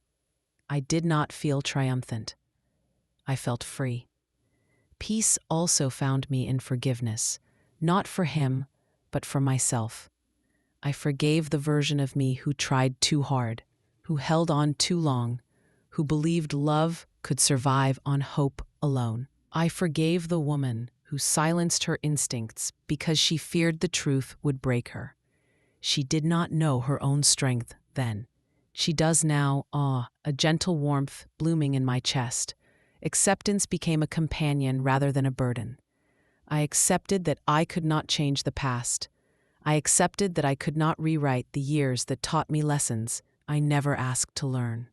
I did not feel triumphant. I felt free. Peace also found me in forgiveness, not for him, but for myself. I forgave the version of me who tried too hard, who held on too long, who believed love could survive on hope alone. I forgave the woman who silenced her instincts because she feared the truth would break her. She did not know her own strength then. She does now, a gentle warmth blooming in my chest. Acceptance became a companion rather than a burden. I accepted that I could not change the past. I accepted that I could not rewrite the years that taught me lessons I never asked to learn.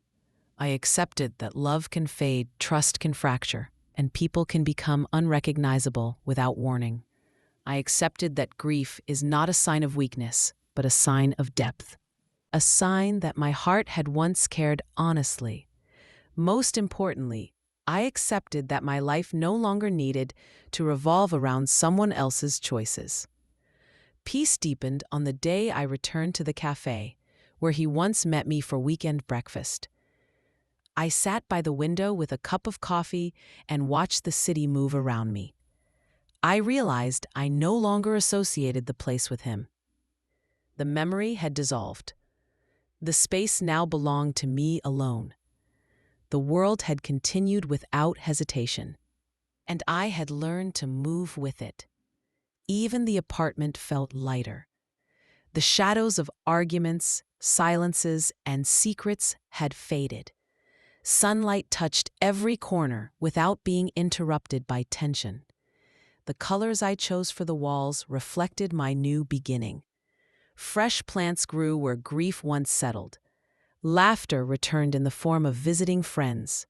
I accepted that love can fade, trust can fracture, and people can become unrecognizable without warning. I accepted that grief is not a sign of weakness, but a sign of depth. A sign that my heart had once cared honestly. Most importantly, I accepted that my life no longer needed to revolve around someone else's choices. Peace deepened on the day I returned to the cafe, where he once met me for weekend breakfast. I sat by the window with a cup of coffee and watched the city move around me. I realized I no longer associated the place with him. The memory had dissolved. The space now belonged to me alone. The world had continued without hesitation, and I had learned to move with it. Even the apartment felt lighter. The shadows of arguments, silences, and secrets had faded. Sunlight touched every corner without being interrupted by tension. The colors I chose for the walls reflected my new beginning. Fresh plants grew where grief once settled. Laughter returned in the form of visiting friends.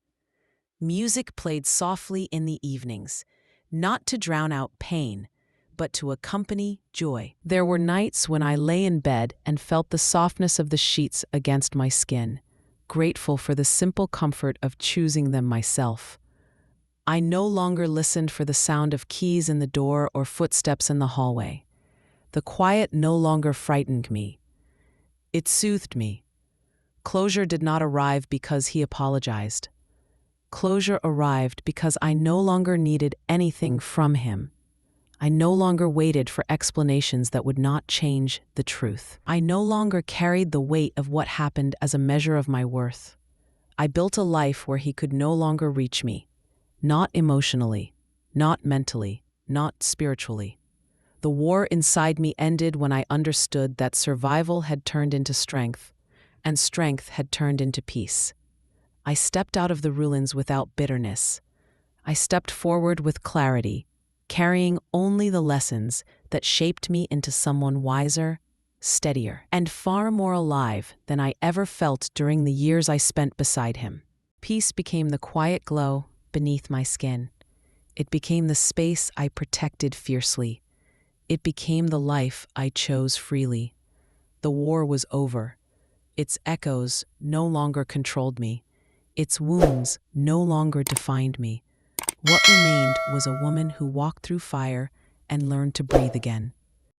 Music played softly in the evenings, not to drown out pain, but to accompany joy. There were nights when I lay in bed and felt the softness of the sheets against my skin, grateful for the simple comfort of choosing them myself. I no longer listened for the sound of keys in the door or footsteps in the hallway. The quiet no longer frightened me. It soothed me. Closure did not arrive because he apologized. Closure arrived because I no longer needed anything from him. I no longer waited for explanations that would not change the truth. I no longer carried the weight of what happened as a measure of my worth. I built a life where he could no longer reach me. Not emotionally, not mentally, not spiritually. The war inside me ended when I understood that survival had turned into strength, and strength had turned into peace. I stepped out of the ruins without bitterness. I stepped forward with clarity, carrying only the lessons that shaped me into someone wiser, steadier, and far more alive than I ever felt during the years I spent beside him. Peace became the quiet glow beneath my skin. It became the space I protected fiercely. It became the life I chose freely. The war was over. Its echoes no longer controlled me. Its wounds no longer defined me. What remained was a woman who walked through fire and learned to breathe again.